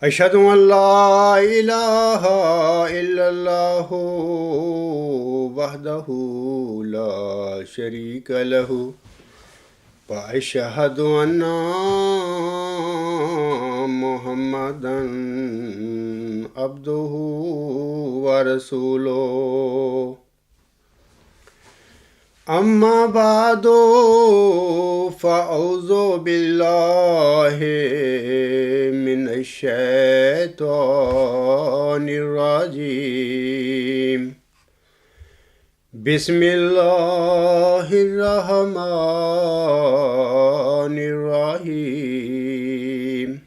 أشهد أن لا إله إلا الله وحده لا شريك له وأشهد أن محمدا عبده ورسوله أما بعد فأعوذ بالله من الشيطان الرجيم بسم الله الرحمن الرحيم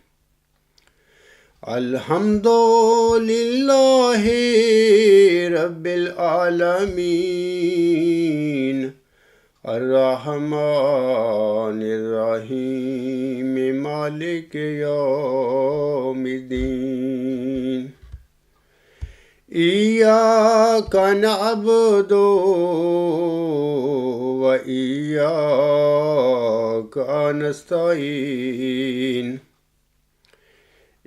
الحمد لله رب العالمين الرحمن الرحيم مالك يوم الدين إياك نعبد وإياك نستعين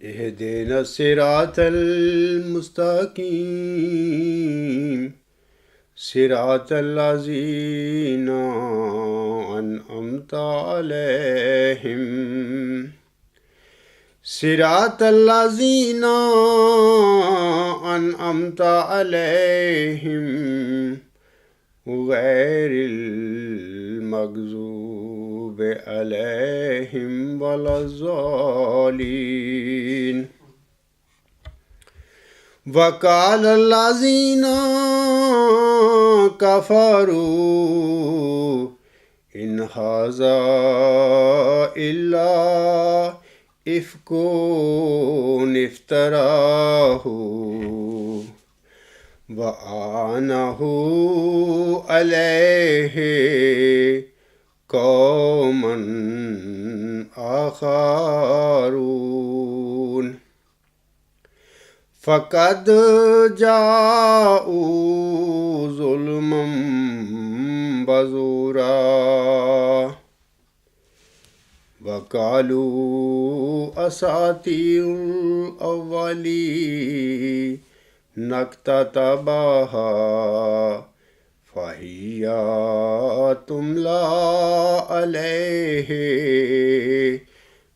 اهدنا الصراط المستقيم صراط الذين أنعمت عليهم صراط الذين أنعمت عليهم غير المغضوب عليهم ولا الضالين وقال الذين كفروا إن هذا إلا إفك افتراه وأعانه عليه قوما آخرون فقد جاءوا ظلما بزورا وقالوا أساطير الأولين اكتتبها فهي تملى عليه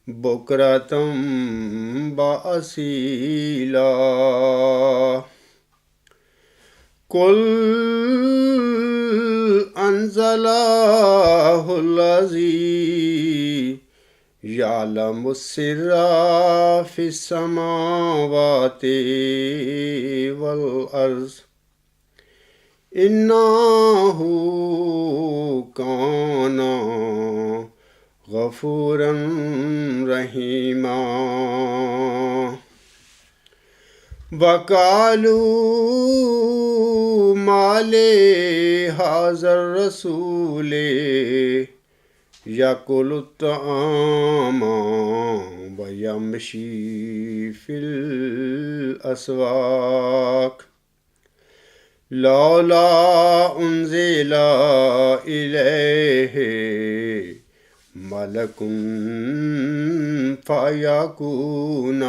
بكرة وأصيلا قل أنزله الذي يعلم السر في السماوات والأرض إنه كان غفورا رحيما وقالوا ما لهذا الرسول يأكل الطعام ويمشي في الأسواق لولا أنزل إليه ملك فيكون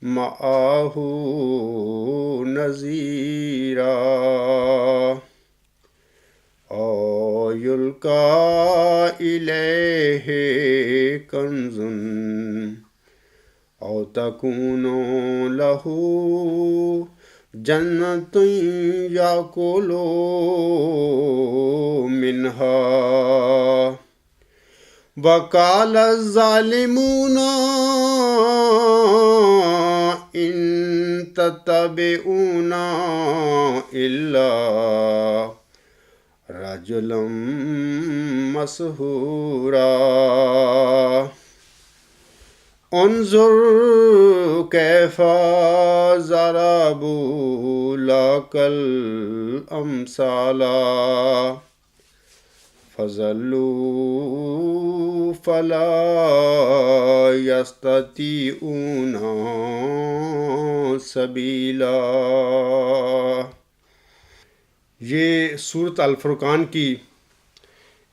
معه نذيرا أو يلقى إليه كنز أو تكون له جنة يأكل منها وقال الظالمون إن تتبعون إلا رجلا مسحورا انظر كيف ضربوا لك الأمثال فضلوا فلا يستطيعون سبيلا یہ صورت الفرقان کی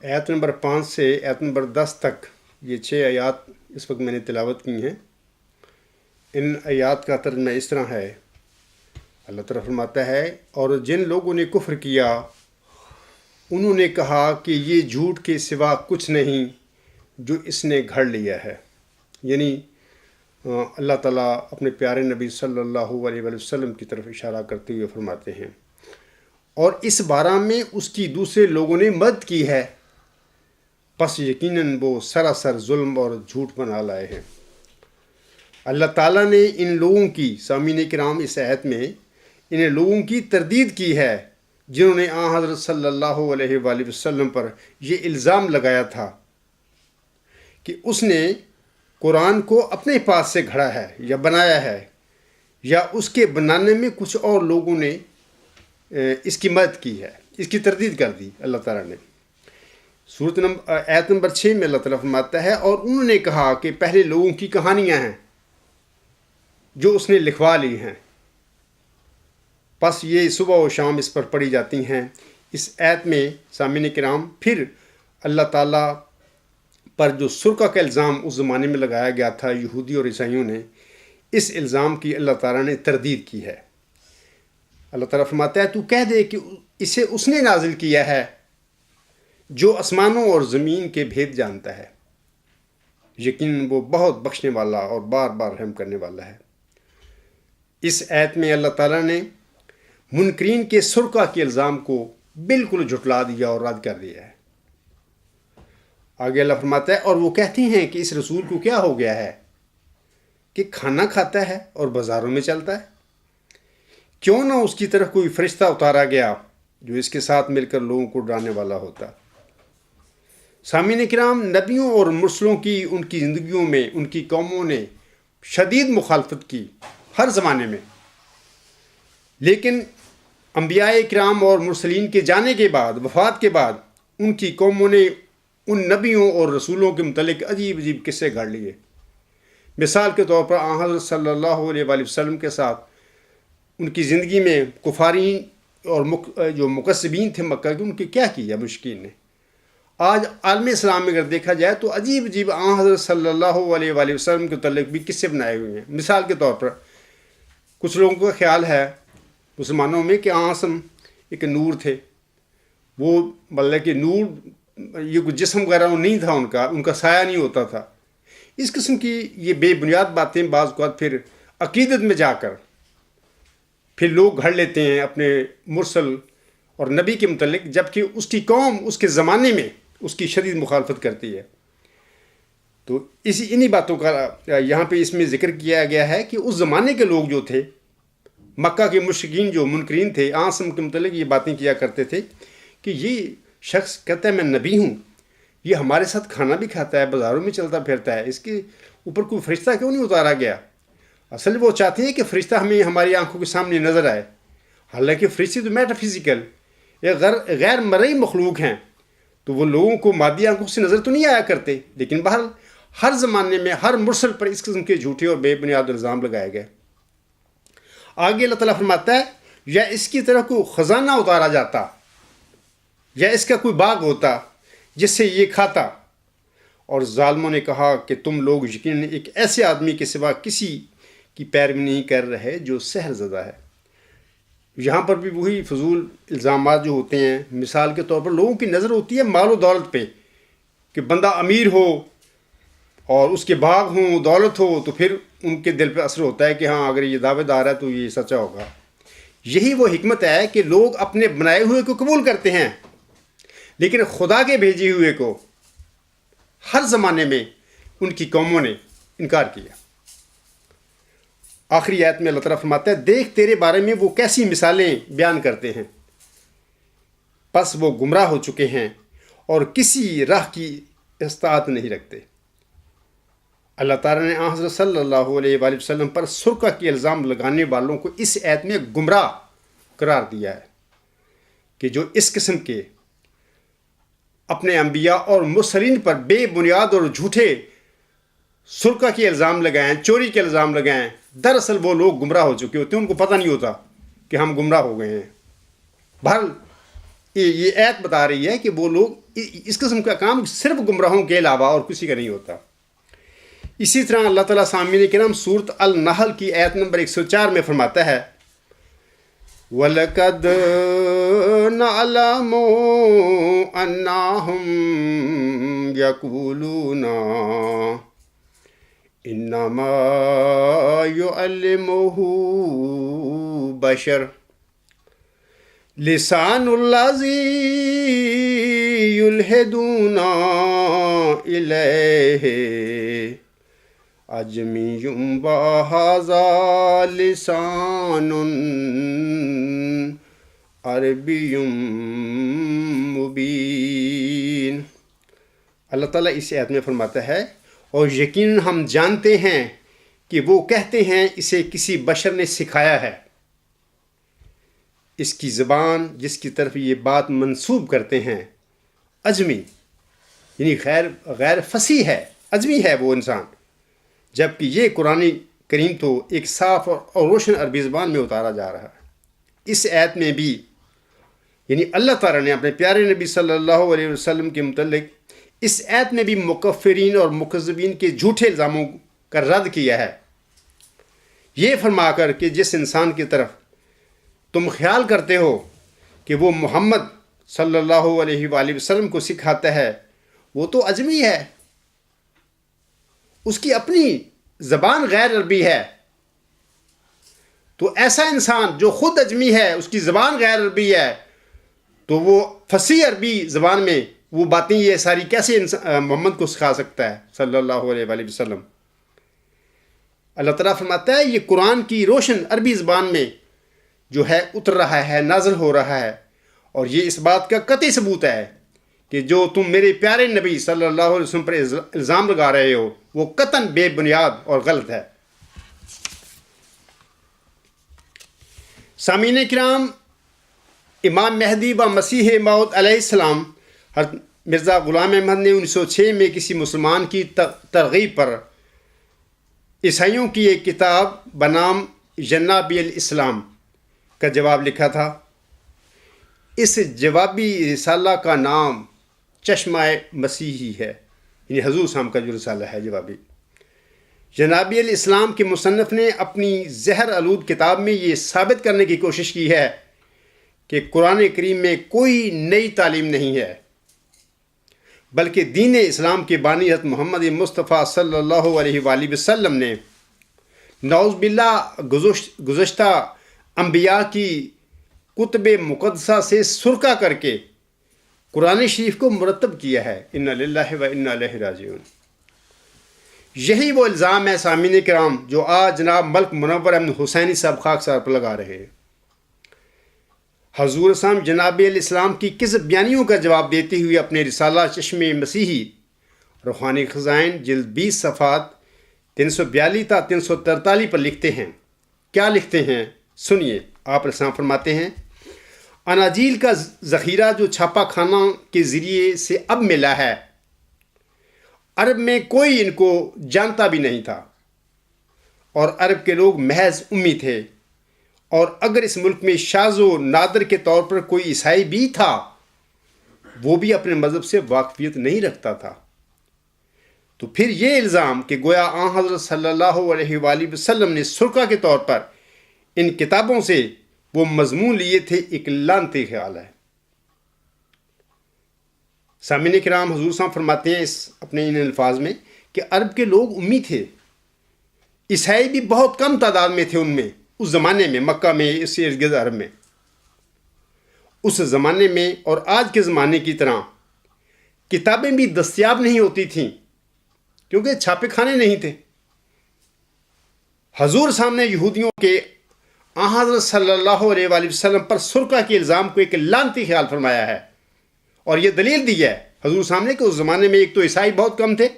آیت نمبر 5 سے آیت نمبر 10 تک یہ 6 آیات اس وقت میں نے تلاوت کی ہیں۔ ان آیات کا ترجمہ اس طرح ہے، اللہ تعالیٰ فرماتا ہے، اور جن لوگوں نے کفر کیا انہوں نے کہا کہ یہ جھوٹ کے سوا کچھ نہیں جو اس نے گھڑ لیا ہے۔ یعنی اللہ تعالیٰ اپنے پیارے نبی صلی اللہ علیہ وآلہ وسلم کی طرف اشارہ کرتے ہوئے فرماتے ہیں، اور اس بارہ میں اس کی دوسرے لوگوں نے مدد کی ہے، پس یقیناً وہ سراسر ظلم اور جھوٹ بنا لائے ہیں۔ اللہ تعالیٰ نے ان لوگوں کی، سامعین کرام، اس آیت میں ان لوگوں کی تردید کی ہے جنہوں نے حضرت صلی اللہ علیہ وآلہ وسلم پر یہ الزام لگایا تھا کہ اس نے قرآن کو اپنے پاس سے گھڑا ہے یا بنایا ہے، یا اس کے بنانے میں کچھ اور لوگوں نے اس کی مدد کی ہے، اس کی تردید کر دی اللہ تعالیٰ نے۔ آیت نمبر 6 میں اللہ تعالیٰ فرماتا ہے، اور انہوں نے کہا کہ پہلے لوگوں کی کہانیاں ہیں جو اس نے لکھوا لی ہیں، پس یہ صبح و شام اس پر پڑھی جاتی ہیں۔ اس آیت میں سامعین کرام پھر اللہ تعالیٰ پر جو سرقہ کا الزام اس زمانے میں لگایا گیا تھا یہودی اور عیسائیوں نے، اس الزام کی اللہ تعالیٰ نے تردید کی ہے۔ اللہ تعالیٰ فرماتا ہے، تو کہہ دے کہ اسے اس نے نازل کیا ہے جو آسمانوں اور زمین کے بھید جانتا ہے، یقیناً وہ بہت بخشنے والا اور بار بار رحم کرنے والا ہے۔ اس آیت میں اللہ تعالیٰ نے منکرین کے سرقہ کے الزام کو بالکل جھٹلا دیا اور رد کر دیا ہے۔ آگے اللہ فرماتا ہے، اور وہ کہتے ہیں کہ اس رسول کو کیا ہو گیا ہے کہ کھانا کھاتا ہے اور بازاروں میں چلتا ہے؟ کیوں نہ اس کی طرف کوئی فرشتہ اتارا گیا جو اس کے ساتھ مل کر لوگوں کو ڈرانے والا ہوتا۔ سامعین کرام، نبیوں اور مرسلوں کی ان کی زندگیوں میں ان کی قوموں نے شدید مخالفت کی ہر زمانے میں، لیکن انبیاء کرام اور مرسلین کے جانے کے بعد، وفات کے بعد، ان کی قوموں نے ان نبیوں اور رسولوں کے متعلق عجیب عجیب قصے گھڑ لیے۔ مثال کے طور پر حضرت صلی اللہ علیہ وآلہ وسلم کے ساتھ ان کی زندگی میں کفارین اور جو مکذبین تھے مکہ کے، ان کے کیا کیا مشرکین نے۔ آج عالم اسلام میں اگر دیکھا جائے تو عجیب عجیب حضرت صلی اللہ علیہ وآلہ وسلم کے متعلق بھی قصے بنائے ہوئے ہیں۔ مثال کے طور پر کچھ لوگوں کا خیال ہے مسلمانوں میں کہ آسم ایک نور تھے، وہ مطلب کہ نور یہ کوئی جسم وغیرہ نہیں تھا، ان کا سایہ نہیں ہوتا تھا۔ اس قسم کی یہ بے بنیاد باتیں بعض اوقات پھر عقیدت میں جا کر پھر لوگ گھڑ لیتے ہیں اپنے مرسل اور نبی کے متعلق، جبکہ اس کی قوم اس کے زمانے میں اس کی شدید مخالفت کرتی ہے۔ تو انہی باتوں کا یہاں پہ اس میں ذکر کیا گیا ہے کہ اس زمانے کے لوگ جو تھے، مکہ کے مشرکین جو منکرین تھے، آسم کے متعلق یہ باتیں کیا کرتے تھے کہ یہ شخص کہتا ہے میں نبی ہوں، یہ ہمارے ساتھ کھانا بھی کھاتا ہے، بازاروں میں چلتا پھرتا ہے، اس کے اوپر کوئی فرشتہ کیوں نہیں اتارا گیا؟ اصل وہ چاہتے ہیں کہ فرشتہ ہمیں ہماری آنکھوں کے سامنے نظر آئے، حالانکہ فرشتے تو میٹا فزیکل یا غیر مرئی مخلوق ہیں، تو وہ لوگوں کو مادی آنکھوں سے نظر تو نہیں آیا کرتے۔ لیکن بہرحال ہر زمانے میں ہر مرسل پر اس قسم کے جھوٹے اور بے بنیاد الزام لگائے گئے۔ آگے اللہ تعالیٰ فرماتا ہے، یا اس کی طرح کوئی خزانہ اتارا جاتا، یا اس کا کوئی باغ ہوتا جس سے یہ کھاتا، اور ظالموں نے کہا کہ تم لوگ یقیناً ایک ایسے آدمی کے سوا کسی کی پیروی نہیں کر رہے جو سحر زدہ ہے۔ یہاں پر بھی وہی فضول الزامات جو ہوتے ہیں۔ مثال کے طور پر لوگوں کی نظر ہوتی ہے مال و دولت پہ، کہ بندہ امیر ہو اور اس کے باغ ہوں، دولت ہو، تو پھر ان کے دل پہ اثر ہوتا ہے کہ ہاں اگر یہ دعوے دار ہے تو یہ سچا ہوگا۔ یہی وہ حکمت ہے کہ لوگ اپنے بنائے ہوئے کو قبول کرتے ہیں، لیکن خدا کے بھیجے ہوئے کو ہر زمانے میں ان کی قوموں نے انکار کیا۔ آخری آیت میں اللہ تعالیٰ فرماتا ہے، دیکھ تیرے بارے میں وہ کیسی مثالیں بیان کرتے ہیں، پس وہ گمراہ ہو چکے ہیں اور کسی راہ کی استطاعت نہیں رکھتے۔ اللہ تعالیٰ نے حضرت صلی اللہ علیہ وآلہ وسلم پر سرقہ کے الزام لگانے والوں کو اس آیت میں گمراہ قرار دیا ہے کہ جو اس قسم کے اپنے انبیاء اور مرسلین پر بے بنیاد اور جھوٹے سرقہ کے الزام لگائیں، چوری کے الزام لگائیں، دراصل وہ لوگ گمراہ ہو چکے ہوتے ہیں، ان کو پتہ نہیں ہوتا کہ ہم گمراہ ہو گئے ہیں۔ بہرحال یہ آیت بتا رہی ہے کہ وہ لوگ اس قسم کا کام صرف گمراہوں کے علاوہ اور کسی کا نہیں ہوتا۔ اسی طرح اللہ تعالیٰ سامعین کرام سورۃ النحل کی آیت نمبر 104 میں فرماتا ہے وَلَقَدْ نَعْلَمُ أَنَّهُمْ يَقُولُونَ إِنَّمَا يُعَلِّمُهُ بَشَرٌ لِسَانُ الَّذِي يُلْحِدُونَ إِلَيْهِ أَعْجَمِيٌّ وَهَذَا لِسَانٌ عَرَبِيٌّ مُبِينٌ۔ اللہ تعالیٰ اس آیت میں فرماتا ہے اور یقیناً ہم جانتے ہیں کہ وہ کہتے ہیں اسے کسی بشر نے سکھایا ہے۔ اس کی زبان جس کی طرف یہ بات منسوب کرتے ہیں عجمی، یعنی غیر فصیح ہے، عجمی ہے وہ انسان، جبکہ یہ قرآن کریم تو ایک صاف اور روشن عربی زبان میں اتارا جا رہا ہے۔ اس آیت میں بھی یعنی اللہ تعالیٰ نے اپنے پیارے نبی صلی اللہ علیہ وسلم کے متعلق اس آیت میں بھی مکفرین اور مکذبین کے جھوٹے الزاموں کا رد کیا ہے، یہ فرما کر کہ جس انسان کی طرف تم خیال کرتے ہو کہ وہ محمد صلی اللہ علیہ وآلہ وسلم کو سکھاتا ہے وہ تو عجمی ہے، اس کی اپنی زبان غیر عربی ہے۔ تو ایسا انسان جو خود عجمی ہے، اس کی زبان غیر عربی ہے، تو وہ فصیح عربی زبان میں وہ باتیں یہ ساری کیسے محمد کو سکھا سکتا ہے صلی اللہ علیہ وآلہ وسلم؟ اللہ تعالیٰ فرماتا ہے یہ قرآن کی روشن عربی زبان میں جو ہے اتر رہا ہے، نازل ہو رہا ہے، اور یہ اس بات کا قطعی ثبوت ہے کہ جو تم میرے پیارے نبی صلی اللہ علیہ وسلم پر الزام لگا رہے ہو وہ قطعاً بے بنیاد اور غلط ہے۔ سامعین کرام، امام مہدی و مسیح موعود علیہ السلام حضرت مرزا غلام احمد نے 1906 میں کسی مسلمان کی ترغیب پر عیسائیوں کی ایک کتاب بنام جناب الاسلام کا جواب لکھا تھا۔ اس جوابی رسالہ کا نام چشمہ مسیحی ہے، یعنی حضور صاحب کا جو رسالہ ہے جوابی۔ جناب الاسلام کے مصنف نے اپنی زہر آلود کتاب میں یہ ثابت کرنے کی کوشش کی ہے کہ قرآن کریم میں کوئی نئی تعلیم نہیں ہے، بلکہ دین اسلام کے بانی حضرت محمد مصطفیٰ صلی اللہ علیہ وآلہ وسلم نے نعوذ باللہ گزشتہ انبیاء کی کتب مقدسہ سے سرقہ کر کے قرآن شریف کو مرتب کیا ہے۔ انا للہ و انا الیہ راجعون۔ یہی وہ الزام ہے سامعین کرام جو آج جناب ملک منور احمد حسینی صاحب خاکسار پر لگا رہے ہیں۔ حضور صاحب جناب الاسلام کی کذب بیانیوں کا جواب دیتے ہوئے اپنے رسالہ چشمہ مسیحی روحانی خزائن جلد 20 صفحات 342 تا 343 پر لکھتے ہیں۔ کیا لکھتے ہیں سنیے۔ آپ السلام فرماتے ہیں اناجیل کا ذخیرہ جو چھاپا خانہ کے ذریعے سے اب ملا ہے، عرب میں کوئی ان کو جانتا بھی نہیں تھا، اور عرب کے لوگ محض امی تھے، اور اگر اس ملک میں شاذ و نادر کے طور پر کوئی عیسائی بھی تھا وہ بھی اپنے مذہب سے واقفیت نہیں رکھتا تھا۔ تو پھر یہ الزام کہ گویا آن حضرت صلی اللہ علیہ وآلہ وسلم نے سرقہ کے طور پر ان کتابوں سے وہ مضمون لیے تھے، ایک لعنتی خیال ہے۔ سامعین کرام، حضور صاحب فرماتے ہیں اپنے ان الفاظ میں کہ عرب کے لوگ امی تھے، عیسائی بھی بہت کم تعداد میں تھے ان میں، اس زمانے میں مکہ میں، اس ارد گرد عرب میں۔ اس زمانے میں اور آج کے زمانے کی طرح کتابیں بھی دستیاب نہیں ہوتی تھیں کیونکہ چھاپے خانے نہیں تھے۔ حضور صاحب نے یہودیوں کے حضرت صلی اللہ علیہ وآلہ وسلم پر سرقہ کے الزام کو ایک لعنتی خیال فرمایا ہے، اور یہ دلیل دی ہے حضور صاحب نے کہ اس زمانے میں ایک تو عیسائی بہت کم تھے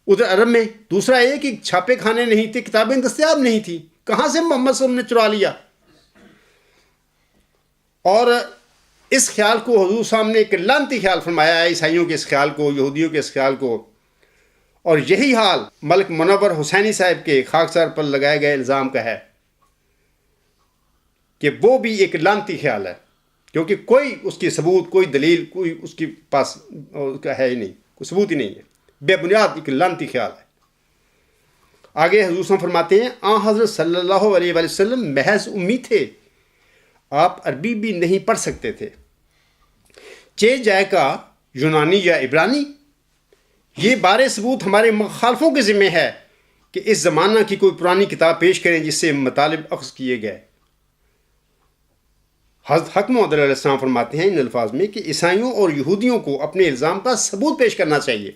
ادھر عرب میں، دوسرا یہ کہ چھاپے کھانے نہیں تھے، کتابیں دستیاب نہیں تھیں، کہاں سے محمد صلی اللہ علیہ وسلم نے چرا لیا؟ اور اس خیال کو حضور صاحب نے ایک لعنتی خیال فرمایا ہے، عیسائیوں کے اس خیال کو، یہودیوں کے اس خیال کو، اور یہی حال ملک منور حسینی صاحب کے خاکسار پر لگائے گئے الزام کا ہے کہ وہ بھی ایک لعنتی خیال ہے، کیونکہ کوئی اس کی ثبوت، کوئی دلیل، کوئی اس کے پاس ہے ہی نہیں، کوئی ثبوت ہی نہیں ہے، بے بنیاد ایک لعنتی خیال ہے۔ آگے حضور صلی اللہ علیہ وسلم فرماتے ہیں حضرت صلی اللہ علیہ وآلہ وسلم محض امی تھے، آپ عربی بھی نہیں پڑھ سکتے تھے، چہ جائے کا یونانی یا عبرانی۔ یہ بار ثبوت ہمارے مخالفوں کے ذمہ ہے کہ اس زمانہ کی کوئی پرانی کتاب پیش کریں جس سے مطالب اخذ کیے گئے۔ حضرت حق محمد علیہ السلام فرماتے ہیں ان الفاظ میں کہ عیسائیوں اور یہودیوں کو اپنے الزام کا ثبوت پیش کرنا چاہیے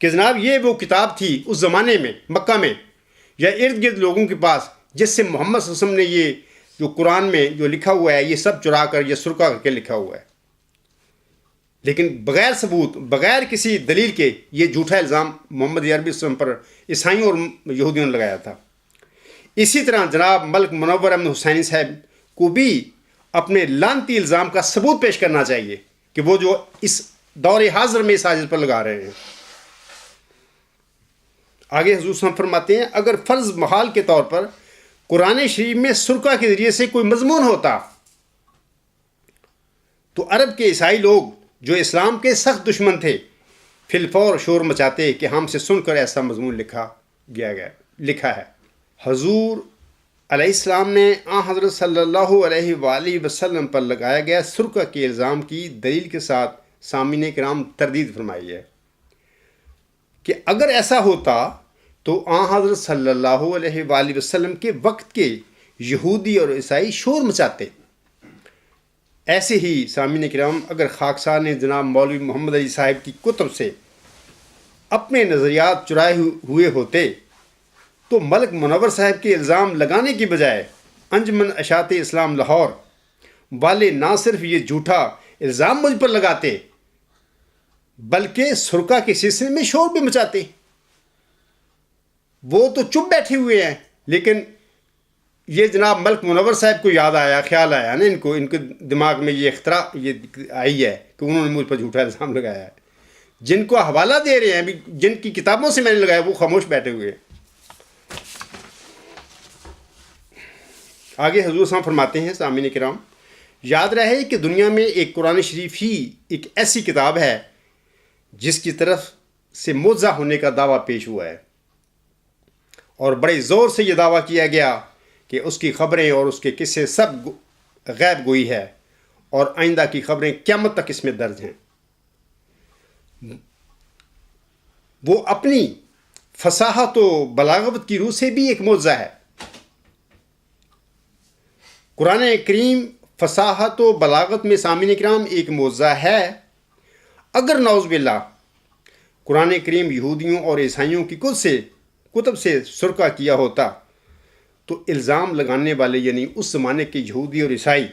کہ جناب یہ وہ کتاب تھی اس زمانے میں مکہ میں یا ارد گرد لوگوں کے پاس جس سے محمد صلی اللہ علیہ وسلم نے یہ جو قرآن میں جو لکھا ہوا ہے یہ سب چرا کر یا سرقہ کر کے لکھا ہوا ہے، لیکن بغیر ثبوت، بغیر کسی دلیل کے یہ جھوٹا الزام محمد عربی وسلم پر عیسائیوں اور یہودیوں نے لگایا تھا۔ اسی طرح جناب ملک منور احمد حسینی صاحب کو بھی اپنے لعنتی الزام کا ثبوت پیش کرنا چاہیے کہ وہ جو اس دور حاضر میں اس سازش پر لگا رہے ہیں۔ آگے حضور صلی اللہ علیہ وسلم فرماتے ہیں اگر فرض محال کے طور پر قرآن شریف میں سرقہ کے ذریعے سے کوئی مضمون ہوتا تو عرب کے عیسائی لوگ جو اسلام کے سخت دشمن تھے فی الفور شور مچاتے کہ ہم سے سن کر ایسا مضمون لکھا ہے۔ حضور علیہ السلام نے حضرت صلی اللہ علیہ وآلہ وسلم پر لگایا گیا سرقہ کے الزام کی دلیل کے ساتھ سامعین کرام تردید فرمائی ہے کہ اگر ایسا ہوتا تو حضرت صلی اللہ علیہ وآلہ وسلم کے وقت کے یہودی اور عیسائی شور مچاتے۔ ایسے ہی سامعین کرام اگر خاکسار نے جناب مولوی محمد علی صاحب کی کتب سے اپنے نظریات چرائے ہوئے ہوتے تو ملک منور صاحب کے الزام لگانے کی بجائے انجمن اشاعت اسلام لاہور والے نہ صرف یہ جھوٹا الزام مجھ پر لگاتے بلکہ سرقہ کے سلسلے میں شور بھی مچاتے۔ وہ تو چپ بیٹھے ہوئے ہیں، لیکن یہ جناب ملک منور صاحب کو یاد آیا، خیال آیا نا ان کے دماغ میں یہ اختراع یہ آئی ہے کہ انہوں نے مجھ پر جھوٹا الزام لگایا ہے۔ جن کو حوالہ دے رہے ہیں جن کی کتابوں سے میں نے لگایا وہ خاموش بیٹھے ہوئے ہیں۔ آگے حضور صلی اللہ علیہ وسلم فرماتے ہیں سامعین کرام یاد رہے کہ دنیا میں ایک قرآن شریف ہی ایک ایسی کتاب ہے جس کی طرف سے معجزہ ہونے کا دعویٰ پیش ہوا ہے، اور بڑے زور سے یہ دعویٰ کیا گیا کہ اس کی خبریں اور اس کے قصے سب غیب گوئی ہے اور آئندہ کی خبریں قیامت تک اس میں درج ہیں۔ وہ اپنی فصاحت و بلاغت کی روح سے بھی ایک معجزہ ہے۔ قرآن کریم فصاحت و بلاغت میں سامعین کرام ایک معجزہ ہے۔ اگر نعوذ باللہ قرآن کریم یہودیوں اور عیسائیوں کی کتب سے سرقہ کیا ہوتا تو الزام لگانے والے یعنی اس زمانے کے یہودی اور عیسائی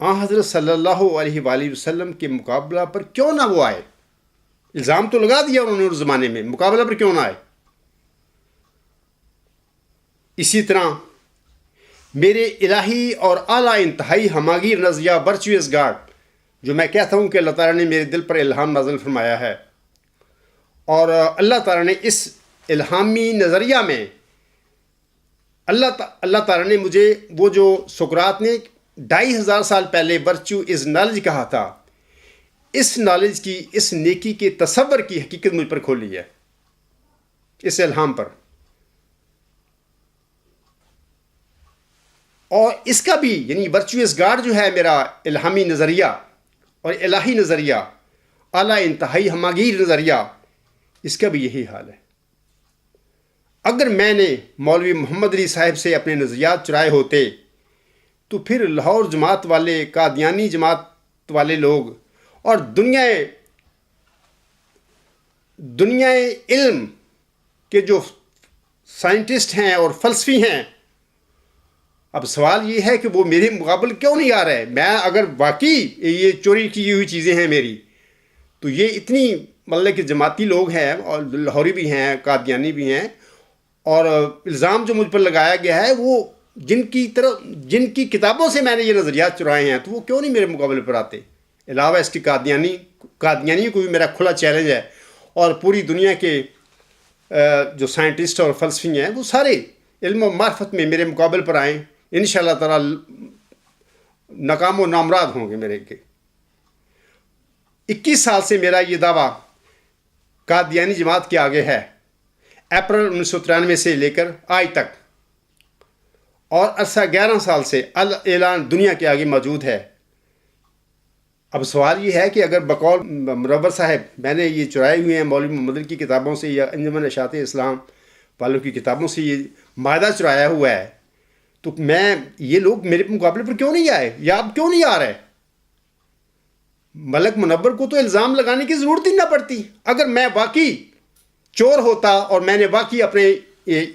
حضرت صلی اللہ علیہ وآلہ وسلم کے مقابلہ پر کیوں نہ وہ آئے؟ الزام تو لگا دیا انہوں نے اس زمانے میں، مقابلہ پر کیوں نہ آئے؟ اسی طرح میرے الہی اور اعلیٰ انتہائی ہماگیر نظریہ ورچوئس گاڈ جو میں کہتا ہوں کہ اللہ تعالیٰ نے میرے دل پر الہام نازل فرمایا ہے، اور اللہ تعالیٰ نے اس الہامی نظریہ میں اللہ تعالیٰ نے مجھے وہ جو سقراط نے 2500 سال پہلے ورچو از نالج کہا تھا، اس نالج کی، اس نیکی کے تصور کی حقیقت مجھ پر کھولی ہے اس الہام پر۔ اور اس کا بھی یعنی ورچوئس گاڈ جو ہے میرا الہامی نظریہ اور الہی نظریہ اعلیٰ انتہائی ہماگیر نظریہ، اس کا بھی یہی حال ہے۔ اگر میں نے مولوی محمد علی صاحب سے اپنے نظریات چرائے ہوتے تو پھر لاہور جماعت والے، قادیانی جماعت والے لوگ اور دنیا علم کے جو سائنٹسٹ ہیں اور فلسفی ہیں، اب سوال یہ ہے کہ وہ میرے مقابل کیوں نہیں آ رہے؟ میں اگر واقعی یہ چوری کی ہوئی چیزیں ہیں میری، تو یہ اتنی مطلب کہ جماعتی لوگ ہیں اور لاہوری بھی ہیں، قادیانی بھی ہیں، اور الزام جو مجھ پر لگایا گیا ہے وہ جن کی کتابوں سے میں نے یہ نظریات چرائے ہیں، تو وہ کیوں نہیں میرے مقابلے پر آتے؟ علاوہ اس کی قادیانی کو بھی میرا کھلا چیلنج ہے، اور پوری دنیا کے جو سائنٹسٹ اور فلسفی ہیں وہ سارے علم و معرفت میں میرے مقابل پر آئیں، انشاءاللہ تعالی ناکام و نامراد ہوں گے میرے کے۔ 21 سال سے میرا یہ دعویٰ قادیانی جماعت کے آگے ہے، اپریل 1993 سے لے کر آج تک، اور عرصہ 11 سال سے اعلان دنیا کے آگے موجود ہے۔ اب سوال یہ ہے کہ اگر بقول منور صاحب میں نے یہ چرائے ہوئے ہیں مولوی محمد علی کی کتابوں سے یا انجمن اشاعت اسلام والوں کی کتابوں سے یہ معاہدہ چرایا ہوا ہے، تو یہ لوگ میرے مقابلے پر کیوں نہیں آئے، یا اب کیوں نہیں آ رہے؟ ملک منور کو تو الزام لگانے کی ضرورت ہی نہ پڑتی۔ اگر میں واقعی چور ہوتا اور میں نے واقعی اپنے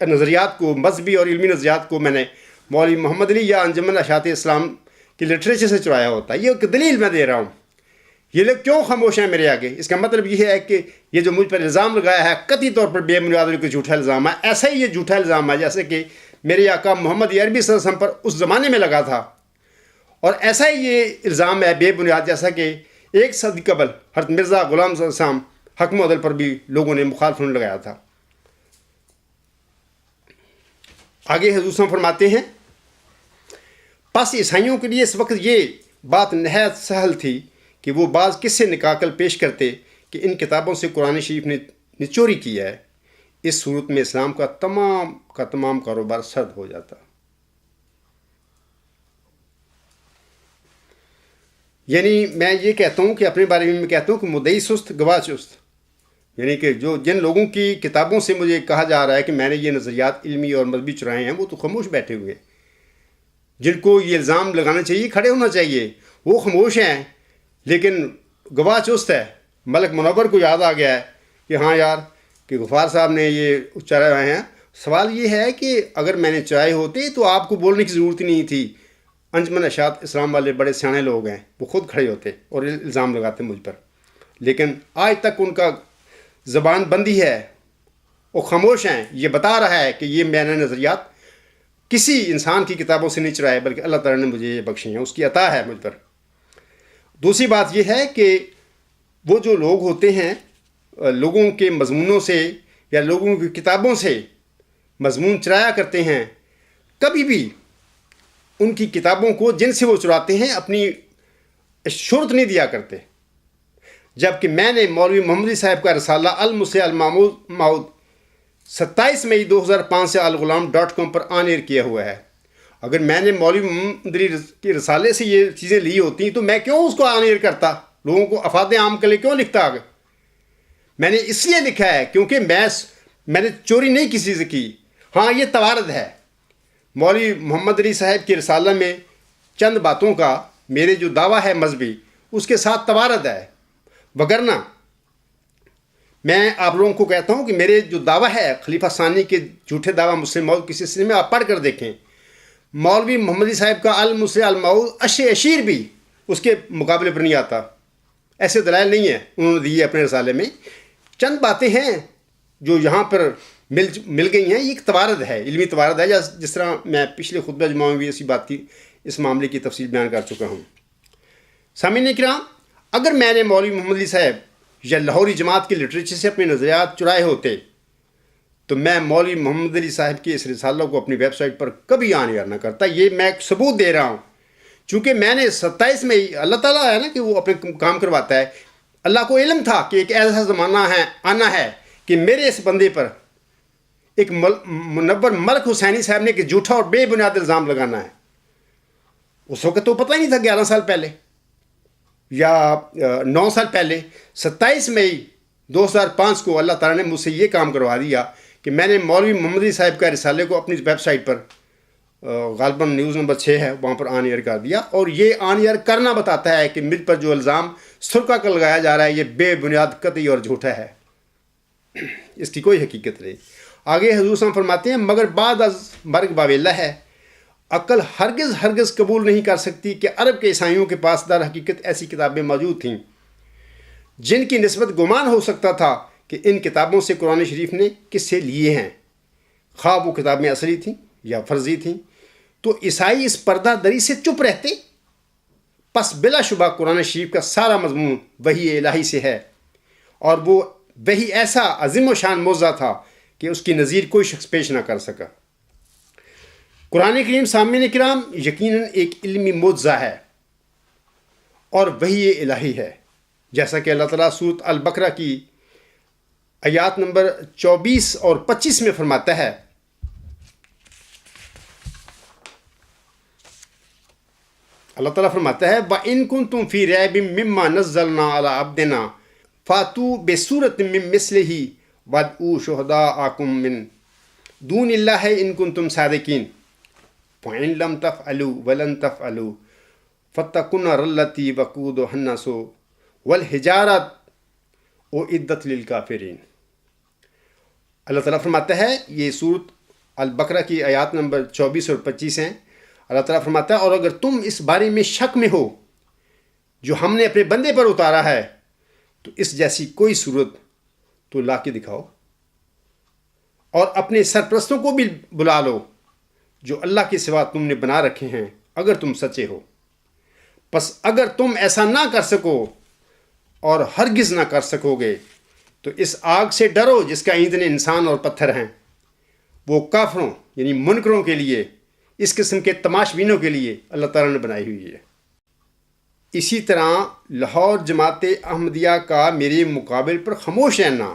نظریات کو، مذہبی اور علمی نظریات کو میں نے مولوی محمد علی یا انجمن اشاعت اسلام کی لٹریچر سے چرایا ہوتا، یہ ایک دلیل میں دے رہا ہوں۔ یہ لوگ کیوں خاموش ہیں میرے آگے؟ اس کا مطلب یہ ہے کہ یہ جو مجھ پر الزام لگایا ہے قطعی طور پر بے بنیاد اور جھوٹا الزام ہے۔ ایسا ہی یہ جھوٹا الزام ہے جیسے کہ میرے آقا محمد عربی صلی اللہ علیہ وسلم پر اس زمانے میں لگا تھا، اور ایسا ہی یہ الزام ہے بے بنیاد جیسا کہ 1 صدی قبل حضرت مرزا غلام صاحب حکم عدل پر بھی لوگوں نے مخالفت لگایا تھا۔ آگے حضور صلی اللہ علیہ وسلم فرماتے ہیں، پس عیسائیوں کے لیے اس وقت یہ بات نہایت سہل تھی کہ وہ بعض قصے نکال پیش کرتے کہ ان کتابوں سے قرآن شریف نے چوری کیا ہے۔ اس صورت میں اسلام کا تمام کاروبار سرد ہو جاتا۔ یعنی میں یہ کہتا ہوں کہ اپنے بارے میں کہتا ہوں کہ مدعی سست گواہ چست، یعنی کہ جن لوگوں کی کتابوں سے مجھے کہا جا رہا ہے کہ میں نے یہ نظریات علمی اور مذہبی چرائے ہیں، وہ تو خاموش بیٹھے ہوئے۔ جن کو یہ الزام لگانا چاہیے، کھڑے ہونا چاہیے، وہ خاموش ہیں، لیکن گواہ چست ہے۔ ملک منور کو یاد آ گیا ہے کہ ہاں یار کہ غفار صاحب نے یہ چرائے ہوئے ہیں۔ سوال یہ ہے کہ اگر میں نے چرائے ہوتے تو آپ کو بولنے کی ضرورت ہی نہیں تھی۔ انجمن اشاعت اسلام والے بڑے سیانے لوگ ہیں، وہ خود کھڑے ہوتے اور الزام لگاتے مجھ پر، لیکن آج تک ان کا زبان بندی ہے، وہ خاموش ہیں۔ یہ بتا رہا ہے کہ یہ میں نے نظریات کسی انسان کی کتابوں سے نہیں چرائے، بلکہ اللہ تعالیٰ نے مجھے یہ بخشے ہیں، اس کی عطا ہے مجھ پر۔ دوسری بات یہ ہے کہ وہ جو لوگ ہوتے ہیں لوگوں کے مضمونوں سے یا لوگوں کی کتابوں سے مضمون چرایا کرتے ہیں، کبھی بھی ان کی کتابوں کو جن سے وہ چراتے ہیں اپنی شہرت نہیں دیا کرتے۔ جبکہ میں نے مولوی محمد علی صاحب کا رسالہ المسیح المعود 27 مئی 2005 سے الغلام.com پر آن ایئر کیا ہوا ہے۔ اگر میں نے مولوی محمد علی کے رسالے سے یہ چیزیں لی ہوتی تو میں کیوں اس کو آن ایئر کرتا؟ لوگوں کو افاد عام کے لیے کیوں لکھتا آگے؟ میں نے اس لیے لکھا ہے کیونکہ میں نے چوری نہیں کسی سے کی۔ ہاں، یہ توارد ہے۔ مولوی محمد علی صاحب کے رسالہ میں چند باتوں کا میرے جو دعویٰ ہے مذہبی، اس کے ساتھ توارد ہے، وگرنہ میں آپ لوگوں کو کہتا ہوں کہ میرے جو دعویٰ ہے خلیفہ ثانی کے جھوٹے دعویٰ مسلم موعود کی سلسلے میں آپ پڑھ کر دیکھیں۔ مولوی محمد علی صاحب کا المسیح المعود اشیر بھی اس کے مقابلے پر نہیں آتا۔ ایسے دلائل نہیں ہیں انہوں نے دیے اپنے رسالے میں۔ چند باتیں ہیں جو یہاں پر مل گئی ہیں، یہ ایک توارد ہے، علمی توارد ہے، جس طرح میں پچھلے خطبہ جمعہ میں بھی اسی بات کی اس معاملے کی تفصیل بیان کر چکا ہوں۔ سامعین کرام، اگر میں نے مولوی محمد علی صاحب یا لاہوری جماعت کے لٹریچر سے اپنے نظریات چرائے ہوتے تو میں مولوی محمد علی صاحب کے اس رسالہ کو اپنی ویب سائٹ پر کبھی آن ایئر نہ کرتا۔ یہ میں ایک ثبوت دے رہا ہوں، چونکہ میں نے 27 میں اللہ تعالیٰ ہے نا کہ وہ اپنے کام کرواتا ہے۔ اللہ کو علم تھا کہ ایک ایسا زمانہ آنا ہے کہ میرے اس بندے پر ایک منور ملک حسینی صاحب نے کہ جھوٹا اور بے بنیاد الزام لگانا ہے۔ اس وقت تو پتہ ہی نہیں تھا، 11 سال پہلے یا 9 سال پہلے 27 مئی 2005 کو اللہ تعالیٰ نے مجھ سے یہ کام کروا دیا کہ میں نے مولوی محمد علی صاحب کا رسالے کو اپنی ویب سائٹ پر غالباً نیوز نمبر 6 ہے وہاں پر آن ایئر کر دیا، اور یہ آن ایئر کرنا بتاتا ہے کہ مجھ پر جو الزام سرقہ کا لگایا جا رہا ہے یہ بے بنیاد قطعی اور جھوٹا ہے، اس کی کوئی حقیقت نہیں۔ آگے حضور صلی اللہ علیہ وسلم فرماتے ہیں، مگر بعد از مرگ باویلہ ہے، عقل ہرگز قبول نہیں کر سکتی کہ عرب کے عیسائیوں کے پاس در حقیقت ایسی کتابیں موجود تھیں جن کی نسبت گمان ہو سکتا تھا کہ ان کتابوں سے قرآن شریف نے قصے لیے ہیں، خواہ وہ کتابیں اصلی تھیں یا فرضی تھیں۔ تو عیسائی اس پردہ دری سے چپ رہتے، پس بلا شبہ قرآن شریف کا سارا مضمون وحی الہی سے ہے، اور وہ وہی ایسا عظیم و شان معجزہ تھا کہ اس کی نظیر کوئی شخص پیش نہ کر سکا۔ قرآن کریم سامعین کرام یقیناً ایک علمی معجزہ ہے اور وحی الہی ہے، جیسا کہ اللہ تعالیٰ سورۃ البقرہ کی آیات نمبر 24 اور 25 میں فرماتا ہے، اللہ تعالیٰ فرماتا ہے وَإِن كُنتُمْ فِي رَيْبٍ مِّمَّا نَزَّلْنَا عَلَىٰ عَبْدِنَا فَأْتُوا بِسُورَةٍ مِّن مِّثْلِهِ وَادْعُوا شُهَدَاءَكُم مِّن دُونِ اللَّهِ إِن كُنتُمْ صَادِقِينَ فَإِن لَّمْ تَفْعَلُوا وَلَن تَفْعَلُوا فَاتَّقُوا النَّارَ الَّتِي وَقُودُهَا النَّاسُ وَالْحِجَارَةُ أُعِدَّتْ لِلْكَافِرِينَ۔ اللہ تعالیٰ فرماتا ہے، یہ سورۃ البقرہ کی آیات نمبر 24 اور 25 ہیں۔ اللہ تعالیٰ فرماتا ہے اور اگر تم اس بارے میں شک میں ہو جو ہم نے اپنے بندے پر اتارا ہے تو اس جیسی کوئی صورت تو لا کے دکھاؤ اور اپنے سرپرستوں کو بھی بلا لو جو اللہ کے سوا تم نے بنا رکھے ہیں اگر تم سچے ہو۔ پس اگر تم ایسا نہ کر سکو اور ہرگز نہ کر سکو گے تو اس آگ سے ڈرو جس کا ایندھن انسان اور پتھر ہیں، وہ کافروں یعنی منکروں کے لیے، اس قسم کے تماش بینوں کے لیے اللہ تعالیٰ نے بنائی ہوئی ہے۔ اسی طرح لاہور جماعت احمدیہ کا میرے مقابل پر خاموش رہنا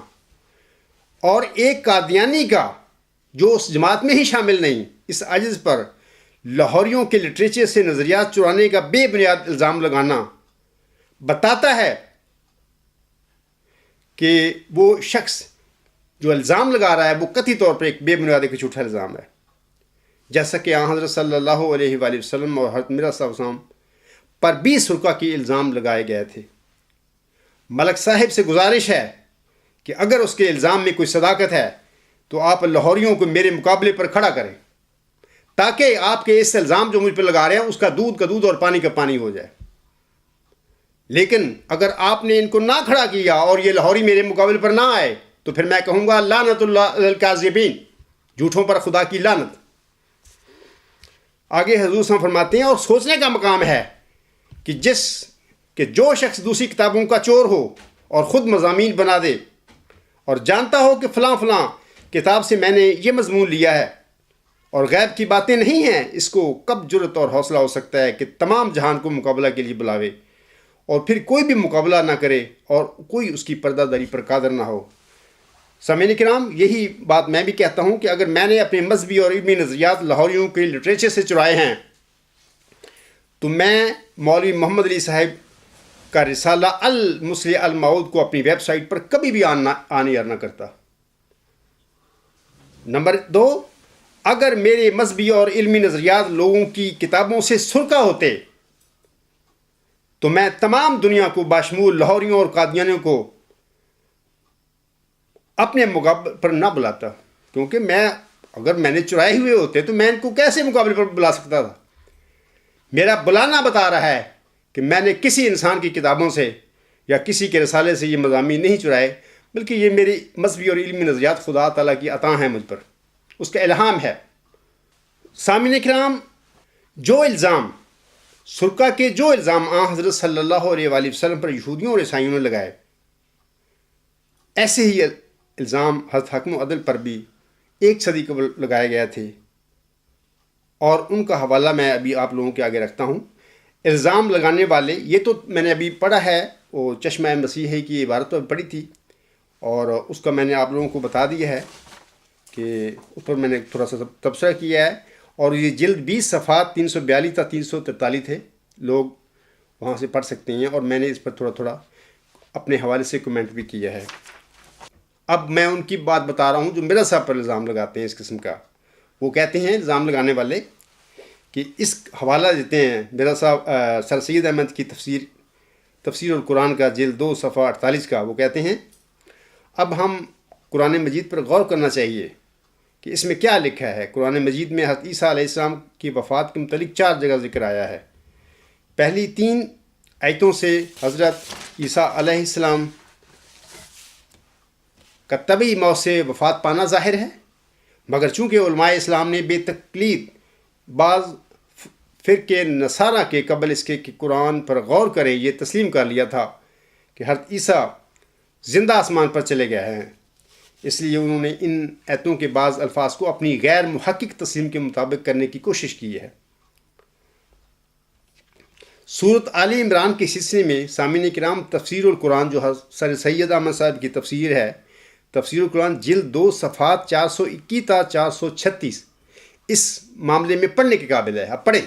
اور ایک قادیانی کا جو اس جماعت میں ہی شامل نہیں، اس عجز پر لاہوریوں کے لٹریچر سے نظریات چرانے کا بے بنیاد الزام لگانا بتاتا ہے کہ وہ شخص جو الزام لگا رہا ہے وہ قطعی طور پر ایک بے بنیاد ایک جھوٹا الزام ہے، جیسا کہ حضرت صلی اللہ علیہ وآلہ وسلم اور حضرت مرزا صاحب وسلم پر 20 فرقہ کے الزام لگائے گئے تھے۔ ملک صاحب سے گزارش ہے کہ اگر اس کے الزام میں کوئی صداقت ہے تو آپ لاہوریوں کو میرے مقابلے پر کھڑا کریں تاکہ آپ کے اس الزام جو مجھ پر لگا رہے ہیں اس کا دودھ اور پانی کا پانی ہو جائے۔ لیکن اگر آپ نے ان کو نہ کھڑا کیا اور یہ لاہوری میرے مقابلے پر نہ آئے تو پھر میں کہوں گا لعنت اللہ علی الکاذبین، جھوٹوں پر خدا کی لعنت۔ آگے حضور صلی اللہ علیہ وسلم فرماتے ہیں اور سوچنے کا مقام ہے کہ جو شخص دوسری کتابوں کا چور ہو اور خود مضامین بنا دے اور جانتا ہو کہ فلاں فلاں کتاب سے میں نے یہ مضمون لیا ہے اور غیب کی باتیں نہیں ہیں، اس کو کب جرت اور حوصلہ ہو سکتا ہے کہ تمام جہان کو مقابلہ کے لیے بلاوے اور پھر کوئی بھی مقابلہ نہ کرے اور کوئی اس کی پردہ داری پر قادر نہ ہو۔ سامعین کرام، یہی بات میں بھی کہتا ہوں کہ اگر میں نے اپنے مذہبی اور علمی نظریات لاہوریوں کے لٹریچر سے چرائے ہیں تو میں مولوی محمد علی صاحب کا رسالہ المصلح الموعود کو اپنی ویب سائٹ پر کبھی بھی آن ایئر نہ کرتا۔ نمبر 2، اگر میرے مذہبی اور علمی نظریات لوگوں کی کتابوں سے سرکہ ہوتے تو میں تمام دنیا کو باشمول لاہوریوں اور قادیانیوں کو اپنے مقابلے پر نہ بلاتا، کیونکہ اگر میں نے چرائے ہوئے ہوتے تو میں ان کو کیسے مقابلے پر بلا سکتا تھا۔ میرا بلانا بتا رہا ہے کہ میں نے کسی انسان کی کتابوں سے یا کسی کے رسالے سے یہ مضامین نہیں چرائے، بلکہ یہ میری مذہبی اور علمی نظریات خدا تعالیٰ کی عطا ہیں مجھ پر، اس کا الہام ہے۔ سامعین کرام، جو الزام سرقہ کے جو الزام حضرت صلی اللہ علیہ وآلہ وسلم پر یہودیوں اور عیسائیوں نے لگائے، ایسے ہی الزام حضرت حاکم عدل پر بھی 1 صدی قبل لگائے گئے تھے، اور ان کا حوالہ میں ابھی آپ لوگوں کے آگے رکھتا ہوں۔ الزام لگانے والے، یہ تو میں نے ابھی پڑھا ہے، وہ چشمہ مسیح کی عبارت تو پڑھی تھی اور اس کا میں نے آپ لوگوں کو بتا دیا ہے کہ اس پر میں نے تھوڑا سا تبصرہ کیا ہے، اور یہ جلد 20 صفحات 342 تا 343 تھے، لوگ وہاں سے پڑھ سکتے ہیں، اور میں نے اس پر تھوڑا تھوڑا اپنے حوالے سے کمنٹ بھی کیا ہے۔ اب میں ان کی بات بتا رہا ہوں جو مرزا صاحب پر الزام لگاتے ہیں اس قسم کا۔ وہ کہتے ہیں الزام لگانے والے کہ اس حوالہ دیتے ہیں مرزا صاحب سر سید احمد کی تفسیر القرآن کا جلد 2 صفحہ 48 کا۔ وہ کہتے ہیں اب ہم قرآن مجید پر غور کرنا چاہیے کہ اس میں کیا لکھا ہے۔ قرآن مجید میں حضرت عیسیٰ علیہ السلام کی وفات کے متعلق 4 جگہ ذکر آیا ہے۔ پہلی 3 آیتوں سے حضرت عیسیٰ علیہ السلام کا طبعی موت سے وفات پانا ظاہر ہے، مگر چونکہ علماء اسلام نے بے تقلید بعض فرقے نصارہ کے قبل اس کے کہ قرآن پر غور کریں یہ تسلیم کر لیا تھا کہ حضرت عیسیٰ زندہ آسمان پر چلے گئے ہیں، اس لیے انہوں نے ان ایتوں کے بعض الفاظ کو اپنی غیر محقق تسلیم کے مطابق کرنے کی کوشش کی ہے۔ سورت آل عمران کے سلسلے میں سامعین کرام تفسیر القرآن جو سر سید احمد صاحب کی تفسیر ہے، تفسیر القرآن جلد 2 صفحات 421 تا 436 اس معاملے میں پڑھنے کے قابل ہے، آپ پڑھیں۔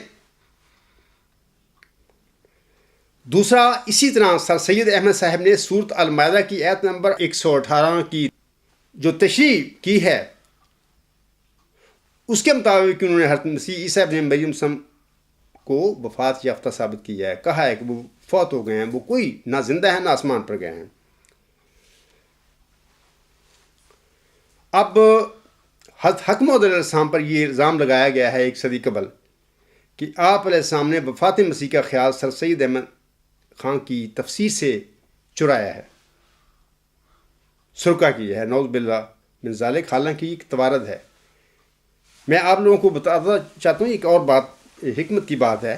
دوسرا، اسی طرح سر سید احمد صاحب نے سورت المائدہ کی آیت نمبر 118 کی جو تشریح کی ہے، اس کے مطابق انہوں نے حضرت مسیح عیسیٰ ابن مریم کو وفات یافتہ ثابت کیا ہے، کہا ہے کہ وہ فوت ہو گئے ہیں، وہ کوئی نہ زندہ ہے نہ آسمان پر گئے ہیں۔ اب حضرت حق موعود علیہ السلام پر یہ الزام لگایا گیا ہے 1 صدی قبل کہ آپ علیہ السلام نے وفات مسیح کا خیال سر سید احمد خان کی تفسیر سے چرایا ہے، سرقہ کیا ہے، نعوذ باللہ من ذالک، حالانکہ یہ توارد ہے۔ میں آپ لوگوں کو بتانا چاہتا ہوں ایک اور بات، حکمت کی بات ہے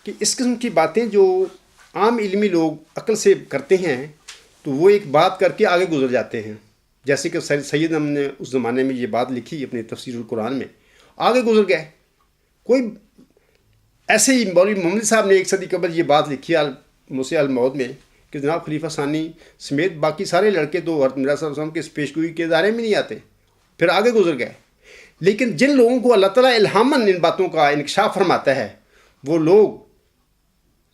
کہ اس قسم کی باتیں جو عام علمی لوگ عقل سے کرتے ہیں تو وہ ایک بات کر کے آگے گزر جاتے ہیں، جیسے کہ سید احمد نے اس زمانے میں یہ بات لکھی اپنی تفسیر القرآن میں، آگے گزر گئے۔ کوئی ایسے ہی مولوی محمد صاحب نے 1 صدی قبل یہ بات لکھی موسیٰ الموعود میں کہ جناب خلیفہ ثانی سمیت باقی سارے لڑکے تو حضرت مرزا صاحب علیہ وسلم کے اس پیشگوئی کے دائرے میں نہیں آتے، پھر آگے گزر گئے۔ لیکن جن لوگوں کو اللہ تعالیٰ الہاماً ان باتوں کا انکشاف فرماتا ہے، وہ لوگ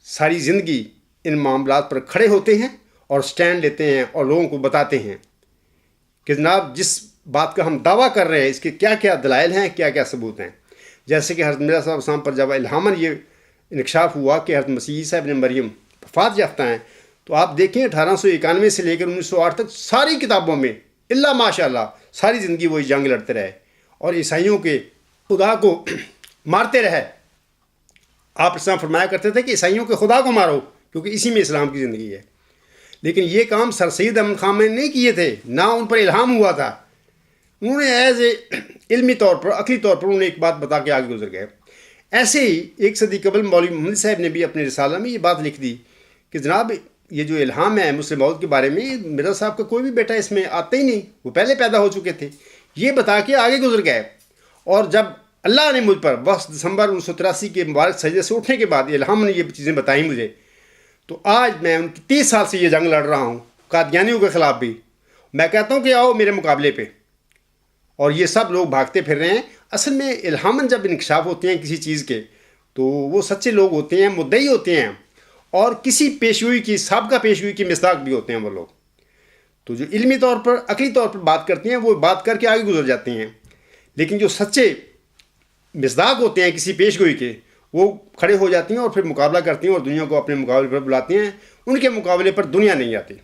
ساری زندگی ان معاملات پر کھڑے ہوتے ہیں اور سٹینڈ لیتے ہیں اور لوگوں کو بتاتے ہیں کہ جناب جس بات کا ہم دعویٰ کر رہے ہیں اس کے کیا کیا دلائل ہیں، کیا کیا ثبوت ہیں۔ جیسے کہ حضرت مرزا صاحب علیہ وسلم پر جب الہاماً یہ انکشاف ہوا کہ حضرت مسیح عیسیٰ ابن مریم وفات یافتہ ہیں، تو آپ دیکھیں 1891 سے لے کر 1908 تک ساری کتابوں میں اللہ ماشاء اللہ ساری زندگی وہی جنگ لڑتے رہے اور عیسائیوں کے خدا کو مارتے رہے۔ آپ اسلام فرمایا کرتے تھے کہ عیسائیوں کے خدا کو مارو کیونکہ اسی میں اسلام کی زندگی ہے، لیکن یہ کام سر سید احمد خان نے نہیں کیے تھے، نہ ان پر الہام ہوا تھا۔ انہوں نے ایز اے علمی طور پر، عقلی طور پر انہوں نے ایک بات بتا کے آگے گزر گئے۔ ایسے ہی 1 صدی قبل مولوی محمد صاحب نے بھی اپنے رسالہ میں یہ بات لکھ دی کہ جناب یہ جو الہام ہے مسلم موعود کے بارے میں، مرزا صاحب کا کوئی بھی بیٹا اس میں آتا ہی نہیں، وہ پہلے پیدا ہو چکے تھے، یہ بتا کے آگے گزر گئے۔ اور جب اللہ نے مجھ پر 10 دسمبر 1983 کے مبارک سجدے سے اٹھنے کے بعد الہام نے یہ چیزیں بتائیں مجھے، تو آج میں ان کی 30 سال سے یہ جنگ لڑ رہا ہوں قادیانیوں کے خلاف بھی۔ میں کہتا ہوں کہ آؤ میرے مقابلے پہ، اور یہ سب لوگ بھاگتے پھر رہے ہیں۔ اصل میں الہاماً جب انکشاف ہوتے ہیں کسی چیز کے تو وہ سچے لوگ ہوتے ہیں، مدعی ہوتے ہیں، اور کسی پیشگوئی کی، سابقہ پیشگوئی کی مصداق بھی ہوتے ہیں وہ لوگ۔ تو جو علمی طور پر، عقلی طور پر بات کرتے ہیں وہ بات کر کے آگے گزر جاتے ہیں، لیکن جو سچے مصداق ہوتے ہیں کسی پیشگوئی کے، وہ کھڑے ہو جاتے ہیں اور پھر مقابلہ کرتے ہیں اور دنیا کو اپنے مقابلے پر بلاتے ہیں، ان کے مقابلے پر دنیا نہیں آتی۔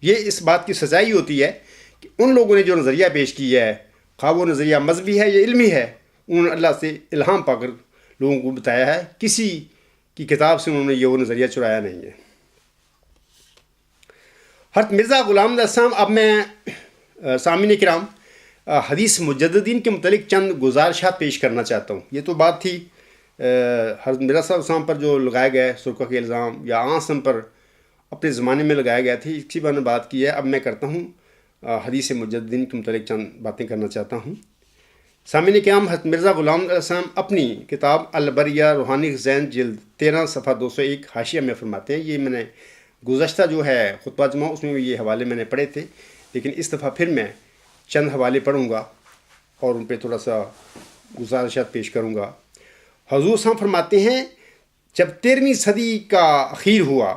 یہ اس بات کی سچائی ہوتی ہے کہ ان لوگوں نے جو نظریہ پیش کیا ہے، خواہ وہ نظریہ مذہبی ہے یا علمی ہے، انہوں نے اللہ سے الہام پا کر لوگوں کو بتایا ہے، کسی کی کتاب سے انہوں نے یہ وہ نظریہ چرایا نہیں ہے۔ حضرت مرزا غلام علیہ السلام، اب میں سامعین کرام حدیث مجددین کے متعلق چند گزارشات پیش کرنا چاہتا ہوں۔ یہ تو بات تھی حضرت مرزا صاحب السلام پر جو لگائے گئے سرقہ کے الزام، یا آسم پر اپنے زمانے میں لگایا گیا تھے، اسی بارے میں بات کی ہے۔ اب میں کرتا ہوں حدیث مجددین کے متعلق چند باتیں کرنا چاہتا ہوں۔ سامعین کرام، حضرت مرزا غلام علیہ السلام اپنی کتاب البریہ روحانی خزائن جلد 13 صفحہ 201 حاشیہ میں فرماتے ہیں، یہ میں نے گزشتہ جو ہے خطبہ جمعہ اس میں بھی یہ حوالے میں نے پڑھے تھے، لیکن اس دفعہ پھر میں چند حوالے پڑھوں گا اور ان پہ تھوڑا سا گزارشات پیش کروں گا۔ حضور صاحب فرماتے ہیں، جب 13ویں صدی کا اخیر ہوا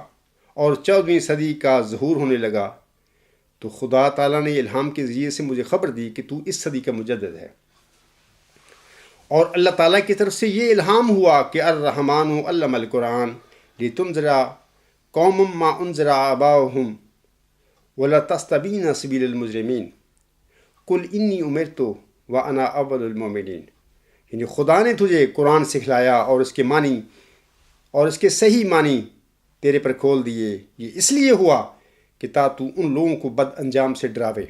اور 14ویں صدی کا ظہور ہونے لگا تو خدا تعالیٰ نے الہام کے ذریعے سے مجھے خبر دی کہ تو اس صدی کا مجدد ہے، اور اللہ تعالیٰ کی طرف سے یہ الہام ہوا کہ الرحمن علم القرآن لتنذر قوم ما انذر آباؤہم ولتستبین سبیل المجرمین قل انی امرت وانا اول المؤمنین۔ یعنی خدا نے تجھے قرآن سکھلایا اور اس کے معنی اور اس کے صحیح معنی تیرے پر کھول دیے، یہ اس لیے ہوا کہ تا تو ان لوگوں کو بد انجام سے ڈراوے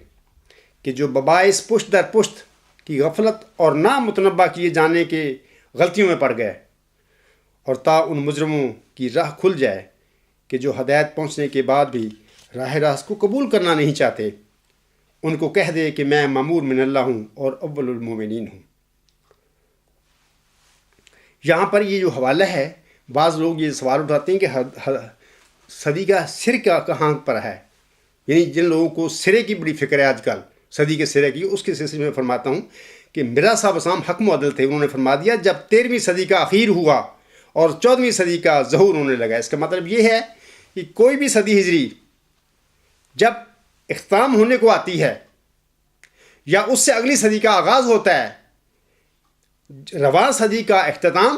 کہ جو بباعث پشت در پشت کی غفلت اور نامتنبہ کیے جانے کے غلطیوں میں پڑ گئے، اور تا ان مجرموں کی راہ کھل جائے کہ جو ہدایت پہنچنے کے بعد بھی راہ راست کو قبول کرنا نہیں چاہتے، ان کو کہہ دے کہ میں مامور من اللہ ہوں اور اول المومنین ہوں۔ یہاں پر یہ جو حوالہ ہے، بعض لوگ یہ سوال اٹھاتے ہیں کہ صدی کا سر کہاں پر ہے، یعنی جن لوگوں کو سرے کی بڑی فکر ہے آج کل، صدی کے سرے کی، اس کے سلسلے میں فرماتا ہوں کہ مرزا صاحب اسلام حکم و عدل تھے۔ انہوں نے فرما دیا جب 13ویں صدی کا اخیر ہوا اور 14ویں صدی کا ظہور ہونے لگا، اس کا مطلب یہ ہے کہ کوئی بھی صدی ہجری جب اختتام ہونے کو آتی ہے یا اس سے اگلی صدی کا آغاز ہوتا ہے، رواں صدی کا اختتام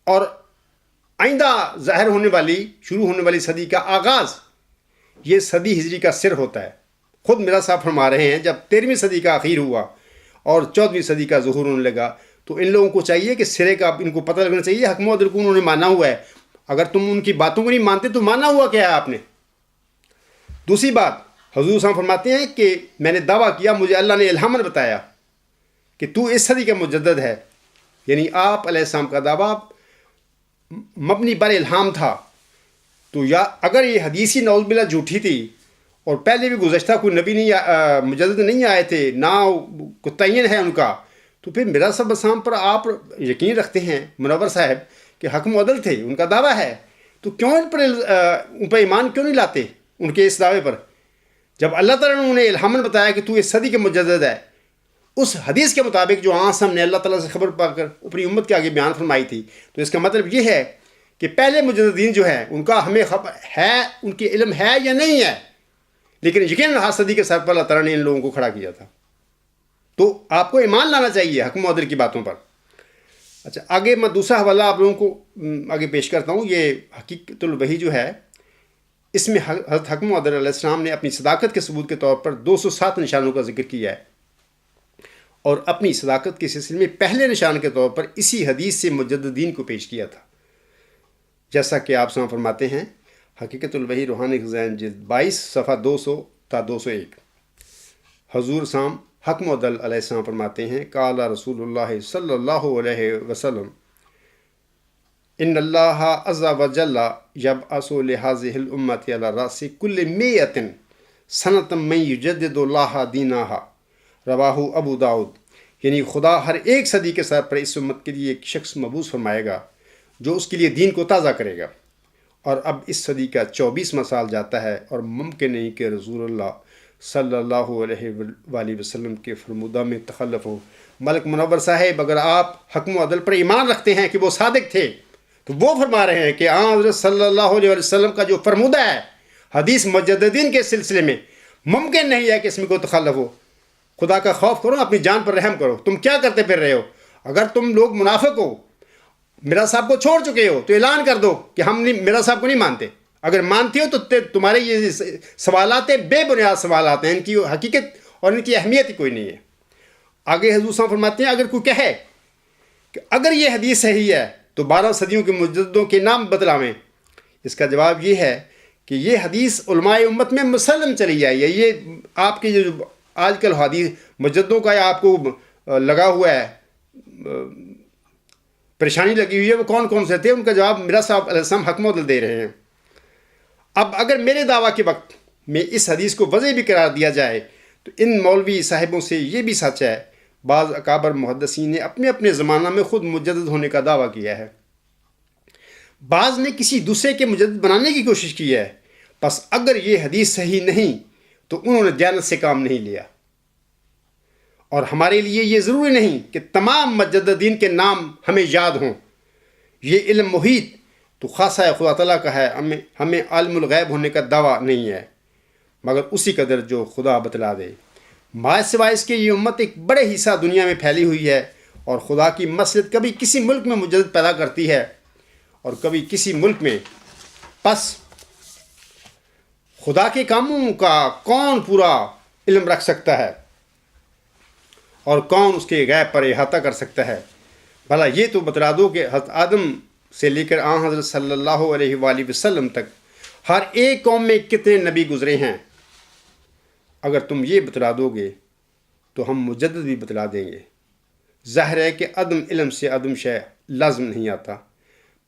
اور آئندہ ظاہر ہونے والی شروع ہونے والی صدی کا آغاز، یہ صدی ہجری کا سر ہوتا ہے۔ خود میرا صاحب فرما رہے ہیں جب 13ویں صدی کا اخیر ہوا اور 14ویں صدی کا ظہور ہونے لگا تو ان لوگوں کو چاہیے کہ سرے کا ان کو پتہ لگنا چاہیے حکم و عدل کو انہوں نے مانا ہوا ہے۔ اگر تم ان کی باتوں کو نہیں مانتے تو مانا ہوا کیا ہے آپ نے؟ دوسری بات، حضور صاحب فرماتے ہیں کہ میں نے دعویٰ کیا، مجھے اللہ نے الہاماً بتایا کہ تو اس صدی کا مجدد ہے، یعنی آپ علیہ السلام کا دعویٰ مبنی بر الہام تھا۔ تو یا اگر یہ حدیثی نعوذ باللہ جھوٹی تھی اور پہلے بھی گزشتہ کوئی نبی نہیں مجدد نہیں آئے تھے، نہ کوئی تعین ہے ان کا، تو پھر مرزا صاحب السلام پر آپ یقین رکھتے ہیں منور صاحب کہ حکم و عدل تھے، ان کا دعویٰ ہے، تو کیوں ان پر ایمان کیوں نہیں لاتے ان کے اس دعوے پر؟ جب اللہ تعالیٰ نے انہیں الہاماً بتایا کہ تو اس صدی کے مجدد ہے، اس حدیث کے مطابق جو آسم نے اللہ تعالیٰ سے خبر پا کر اپنی امت کے آگے بیان فرمائی تھی، تو اس کا مطلب یہ ہے کہ پہلے مجددین جو ہیں ان کا ہمیں خبر ہے، ان کے علم ہے یا نہیں ہے، لیکن یقیناً ہر صدی کے سر پر اللہ تعالیٰ نے ان لوگوں کو کھڑا کیا تھا۔ تو آپ کو ایمان لانا چاہیے حکم و عدل کی باتوں پر۔ اچھا، آگے میں دوسرا حوالہ آپ لوگوں کو آگے پیش کرتا ہوں۔ یہ حقیقت الوحی جو ہے، اس میں حضرت حکم و عدل علیہ السلام نے اپنی صداقت کے ثبوت کے طور پر 207 نشانوں کا ذکر کیا ہے، اور اپنی صداقت کے سلسلے میں پہلے نشان کے طور پر اسی حدیث سے مجددین کو پیش کیا تھا، جیسا کہ آپ سنا فرماتے ہیں حقیقت الوحی روحانی خزائن جلد 22 صفحہ 200 تا 201۔ حضور سام حکم و عدل علیہ السلام فرماتے ہیں قال رسول اللہ صلی اللہ علیہ وسلم ان اللہ عز وجل یبعث لهذه الامة على رأس كل 100 سنة من یجدد اللہ دینہا، رواہ ابو داؤد۔ یعنی خدا ہر ایک صدی کے سر پر اس امت کے لیے ایک شخص مبعوث فرمائے گا جو اس کے لیے دین کو تازہ کرے گا، اور اب اس صدی کا 24واں سال جاتا ہے اور ممکن نہیں کہ رسول اللہ صلی اللہ علیہ وآلہ وسلم کے فرمودہ میں تخلف ہو۔ ملک منور صاحب، اگر آپ حکم و عدل پر ایمان رکھتے ہیں کہ وہ صادق تھے، تو وہ فرما رہے ہیں کہ حضرت صلی اللہ علیہ وسلم کا جو فرمودہ ہے حدیث مجددین کے سلسلے میں، ممکن نہیں ہے کہ اس میں کوئی تخلف ہو۔ خدا کا خوف کرو، اپنی جان پر رحم کرو۔ تم کیا کرتے پھر رہے ہو؟ اگر تم لوگ منافق ہو، مرزا صاحب کو چھوڑ چکے ہو، تو اعلان کر دو کہ ہم مرزا صاحب کو نہیں مانتے۔ اگر مانتے ہو تو تمہارے یہ سوالات بے بنیاد سوالات ہیں، ان کی حقیقت اور ان کی اہمیت ہی کوئی نہیں ہے۔ آگے حضور صاحب فرماتے ہیں اگر کوئی کہے کہ اگر یہ حدیث صحیح ہے تو 12 صدیوں کے مجددوں کے نام بتلاویں، اس کا جواب یہ ہے کہ یہ حدیث علماء امت میں مسلم چلی آئی ہے۔ یہ آپ کے جو آج کل حدیث مجددوں کا آپ کو لگا ہوا ہے، پریشانی لگی ہوئی ہے، وہ کون کون سے تھے؟ ان کا جواب میرا صاحب علیہ السلام حکم و عدل دے رہے ہیں۔ اب اگر میرے دعویٰ کے وقت میں اس حدیث کو وضع بھی قرار دیا جائے تو ان مولوی صاحبوں سے یہ بھی سچ ہے، بعض اکابر محدثین نے اپنے اپنے زمانہ میں خود مجدد ہونے کا دعویٰ کیا ہے، بعض نے کسی دوسرے کے مجدد بنانے کی کوشش کی ہے۔ پس اگر یہ حدیث صحیح نہیں تو انہوں نے دیانت سے کام نہیں لیا، اور ہمارے لیے یہ ضروری نہیں کہ تمام مجددین کے نام ہمیں یاد ہوں۔ یہ علم محیط تو خاصہ خدا تعالیٰ کا ہے، ہمیں عالم الغیب ہونے کا دعویٰ نہیں ہے، مگر اسی قدر جو خدا بتلا دے۔ ماں سوائے اس کے یہ امت ایک بڑے حصہ دنیا میں پھیلی ہوئی ہے، اور خدا کی مصلحت کبھی کسی ملک میں مجدد پیدا کرتی ہے اور کبھی کسی ملک میں۔ پس خدا کے کاموں کا کون پورا علم رکھ سکتا ہے اور کون اس کے غیب پر احاطہ کر سکتا ہے؟ بھلا یہ تو بتلا دو کہ حضرت آدم سے لے کر حضرت صلی اللہ علیہ وآلہ وسلم تک ہر ایک قوم میں کتنے نبی گزرے ہیں۔ اگر تم یہ بتلا دو گے تو ہم مجدد بھی بتلا دیں گے۔ ظاہر ہے کہ عدم علم سے عدم شے لازم نہیں آتا۔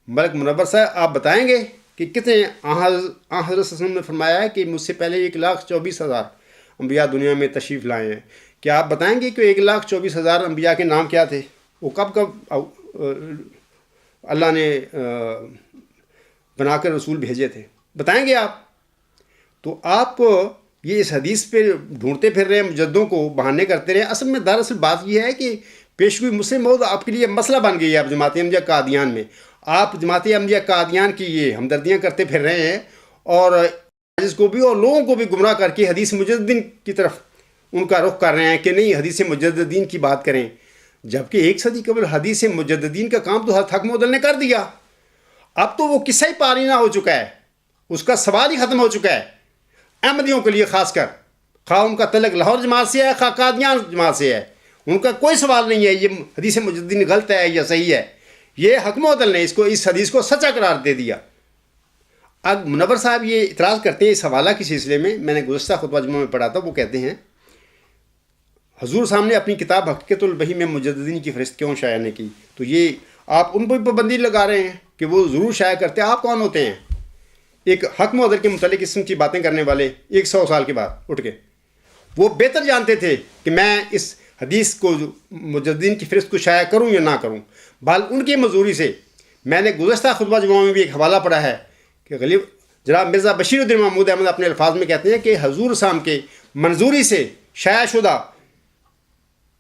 ملک منور صاحب، آپ بتائیں گے کہ کتنے حضرت صلی اللہ علیہ وسلم نے فرمایا ہے کہ مجھ سے پہلے 1,24,000 انبیاء دنیا میں تشریف لائے ہیں. کیا آپ بتائیں گے کہ 1,24,000 انبیاء کے نام کیا تھے؟ وہ کب اللہ نے بنا کر رسول بھیجے تھے؟ بتائیں گے آپ؟ تو آپ یہ اس حدیث پہ ڈھونڈتے پھر رہے ہیں، مجددوں کو بہانے کرتے رہے. اصل میں دراصل بات یہ ہے کہ پیشگوئی مسلم موعود آپ کے لیے مسئلہ بن گئی ہے. آپ جماعت احمدیہ قادیان میں، آپ جماعت احمدیہ قادیان کی یہ ہمدردیاں کرتے پھر رہے ہیں اور جس کو بھی اور لوگوں کو بھی گمراہ کر کے حدیث مجددین کی طرف ان کا رخ کر رہے ہیں کہ نہیں حدیث مجددین کی بات کریں، جبکہ 1 صدی قبل حدیث مجددین کا کام تو حضرت حق مودل نے کر دیا. اب تو وہ قصہ ہی پارینہ ہو چکا ہے، اس کا سوال ہی ختم ہو چکا ہے احمدیوں کے لیے. خاص کر خواہ ان کا تعلق لاہور جماعت سے ہے خواہ قادیان جماعت سے ہے، ان کا کوئی سوال نہیں ہے یہ حدیث مجددین غلط ہے یا صحیح ہے. یہ حق مودل نے اس حدیث کو سچا قرار دے دیا. اب منور صاحب یہ اعتراض کرتے ہیں اس حوالہ کے سلسلے میں نے گزشتہ خطبہ جمعہ میں پڑھا تھا. وہ کہتے ہیں حضور صاحب نے اپنی کتاب حقیقت البہی میں مجددین کی فہرست کیوں شائع نہیں کی؟ تو یہ آپ ان پر پابندی لگا رہے ہیں کہ وہ ضرور شائع کرتے ہیں. آپ کون ہوتے ہیں ایک حق مودل کے متعلق قسم کی باتیں کرنے والے 100 سال کے بعد اٹھ کے؟ وہ بہتر جانتے تھے کہ میں اس حدیث کو مجددین کی فہرست کو شائع کروں یا نہ کروں. بال ان کی مزوری سے میں نے گزشتہ خطبہ جمعہ میں بھی ایک حوالہ پڑھا ہے کہ غالب جناب مرزا بشیر الدین محمود احمد اپنے الفاظ میں کہتے ہیں کہ حضور صاحب کے منظوری سے شائع شدہ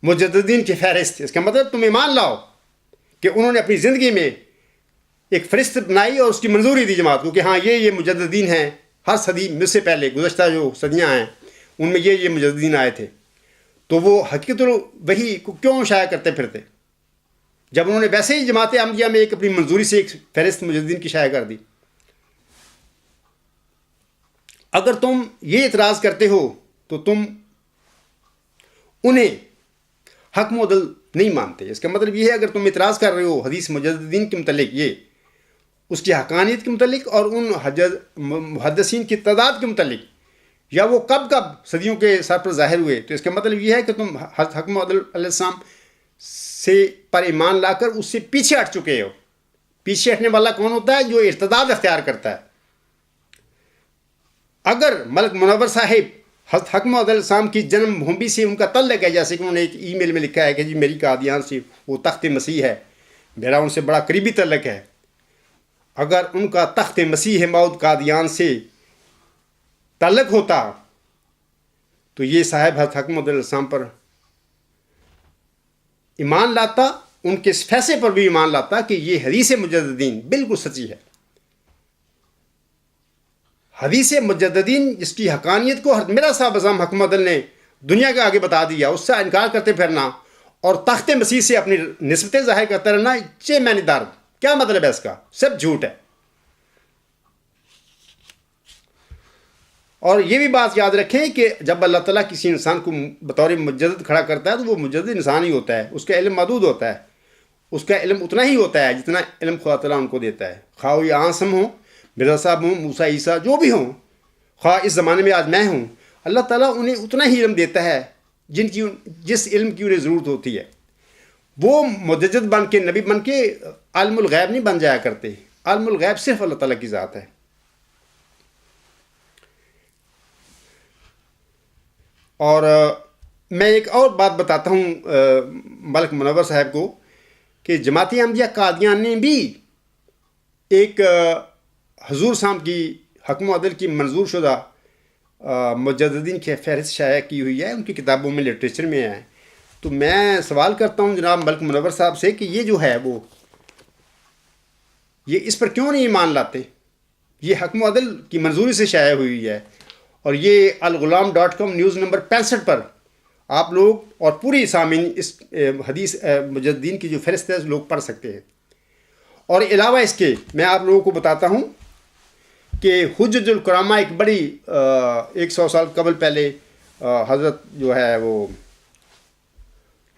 مجددین کی فہرست، اس کا مطلب تم ایمان لاؤ کہ انہوں نے اپنی زندگی میں ایک فہرست بنائی اور اس کی منظوری دی جماعت کو کہ ہاں یہ مجددین ہیں. ہر صدی مجھ سے پہلے گزشتہ جو صدیاں ہیں ان میں یہ مجددین آئے تھے. تو وہ حقیقت الوحی کو کیوں شائع کرتے پھرتے جب انہوں نے ویسے ہی جماعت احمدیہ میں ایک اپنی منظوری سے ایک فہرست مجددین کی شائع کر دی؟ اگر تم یہ اعتراض کرتے ہو تو تم انہیں حق مودل نہیں مانتے. اس کا مطلب یہ ہے اگر تم اعتراض کر رہے ہو حدیث مجددین کے متعلق، یہ اس کی حقانیت کے متعلق اور ان محدثین کی تعداد کے متعلق، یا وہ کب صدیوں کے سر پر ظاہر ہوئے، تو اس کا مطلب یہ ہے کہ تم حق مودل علیہ السلام سے پر ایمان لا کر اس سے پیچھے ہٹ چکے ہو. پیچھے ہٹنے والا کون ہوتا ہے؟ جو ارتداد اختیار کرتا ہے. اگر ملک منور صاحب حضرت حق مودل علیہ السلام کی جنم بھومی سے ان کا تعلق ہے، جیسے کہ انہوں نے ایک ای میل میں لکھا ہے کہ جی میری قادیان سے وہ تخت مسیح ہے، میرا ان سے بڑا قریبی تعلق ہے. اگر ان کا تخت مسیح موعود قادیان سے تعلق ہوتا تو یہ صاحب حضرت حق مودل علیہ السلام پر ایمان لاتا، ان کے اس فیصلے پر بھی ایمان لاتا کہ یہ حدیث مجددین بالکل سچی ہے. حدیث مجددین جس کی حقانیت کو میرا صاحب اعظم حق مودل نے دنیا کے آگے بتا دیا، اس سے انکار کرتے پھرنا اور تخت مسیح سے اپنی نسبتیں ظاہر کرتا رہنا، چھ معنی دار کیا مطلب ہے اس کا؟ سب جھوٹ ہے. اور یہ بھی بات یاد رکھیں کہ جب اللہ تعالیٰ کسی انسان کو بطور مجدد کھڑا کرتا ہے تو وہ مجدد انسان ہی ہوتا ہے. اس کا علم محدود ہوتا ہے، اس کا علم اتنا ہی ہوتا ہے جتنا علم خدا تعالیٰ ان کو دیتا ہے. خواہ وہ عاصم ہوں، مرزا صاحب ہوں، موسیٰ عیسیٰ جو بھی ہوں، خواہ اس زمانے میں آج میں ہوں، اللہ تعالیٰ انہیں اتنا ہی علم دیتا ہے جس علم کی انہیں ضرورت ہوتی ہے. وہ مجدد بن کے، نبی بن کے عالم الغیب نہیں بن جایا کرتے. عالم الغیب صرف اللہ تعالیٰ کی ذات ہے. اور میں ایک اور بات بتاتا ہوں ملک منور صاحب کو کہ جماعت احمدیہ قادیان نے بھی ایک حضور صاحب کی حق مودل کی منظور شدہ مجددین کی فہرست شائع کی ہوئی ہے، ان کی کتابوں میں، لٹریچر میں ہے. تو میں سوال کرتا ہوں جناب ملک منور صاحب سے کہ یہ جو ہے وہ یہ اس پر کیوں نہیں ایمان لاتے؟ یہ حق مودل کی منظوری سے شائع ہوئی ہے اور یہ الغلام.com نیوز نمبر 65 پر آپ لوگ اور پوری سامعین اس حدیث مجددین کی جو فہرست ہے لوگ پڑھ سکتے ہیں. اور علاوہ اس کے میں آپ لوگوں کو بتاتا ہوں کہ حجج الکرامہ ایک بڑی 100 سال قبل پہلے حضرت جو ہے وہ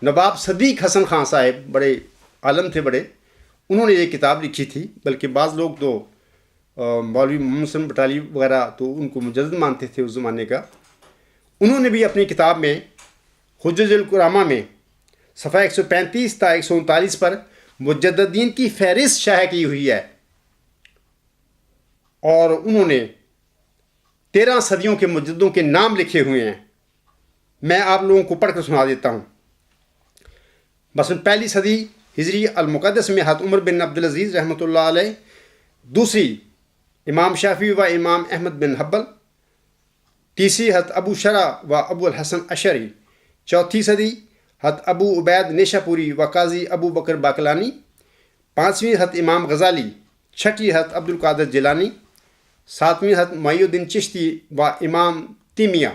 نواب صدیق حسن خان صاحب، بڑے عالم تھے بڑے، انہوں نے یہ کتاب لکھی تھی. بلکہ بعض لوگ تو مولوی محمد حسن بٹالی وغیرہ تو ان کو مجدد مانتے تھے اس زمانے کا. انہوں نے بھی اپنی کتاب میں حجج الکرامہ میں صفحہ 135 تا 139 پر مجددین کی فہرست شائع کی ہوئی ہے. اور انہوں نے 13 صدیوں کے مجددوں کے نام لکھے ہوئے ہیں میں آپ لوگوں کو پڑھ کر سنا دیتا ہوں۔ مثلاً پہلی صدی ہجری المقدس میں حضرت عمر بن عبدالعزیز رحمۃ اللہ علیہ، دوسری امام شافعی و امام احمد بن حنبل، تیسری حضرت ابو شرح و ابو الحسن اشعری، چوتھی صدی حضرت ابو عبید نیشاپوری و قاضی ابو بکر باقلانی، پانچویں حضرت امام غزالی، چھٹی حضرت عبد القادر جیلانی، ساتویں حضرت معی الدین چشتی و امام تیمیہ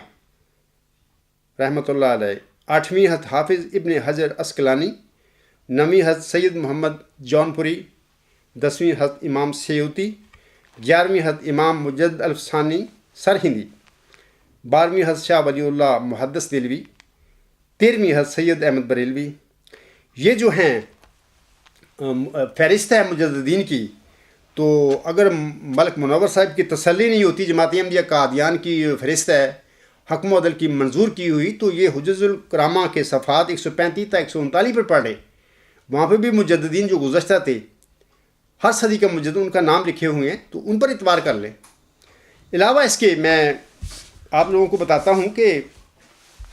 رحمۃ اللہ علیہ، آٹھویں حضرت حافظ ابن حجر اسقلانی، نویں حضرت سید محمد جونپوری، دسویں حضرت امام سیوطی، گیارہویں حضرت امام مجدد الفسانی سرہندی، بارہویں حضرت شاہ ولی اللہ محدث دہلوی، تیرہویں حضرت سید احمد بریلوی۔ یہ جو ہیں فہرست ہے مجددین کی، تو اگر ملک منور صاحب کی تسلی نہیں ہوتی جماعت احمدیہ قادیان کی فہرست ہے حکم و عدل کی منظور کی ہوئی، تو یہ حجج الکرامہ کے صفحات 135 تا 139 پر پڑھ لیں، وہاں پہ بھی مجددین جو گزشتہ تھے ہر صدی کا مجدد ان کا نام لکھے ہوئے ہیں، تو ان پر اعتبار کر لیں۔ علاوہ اس کے میں آپ لوگوں کو بتاتا ہوں کہ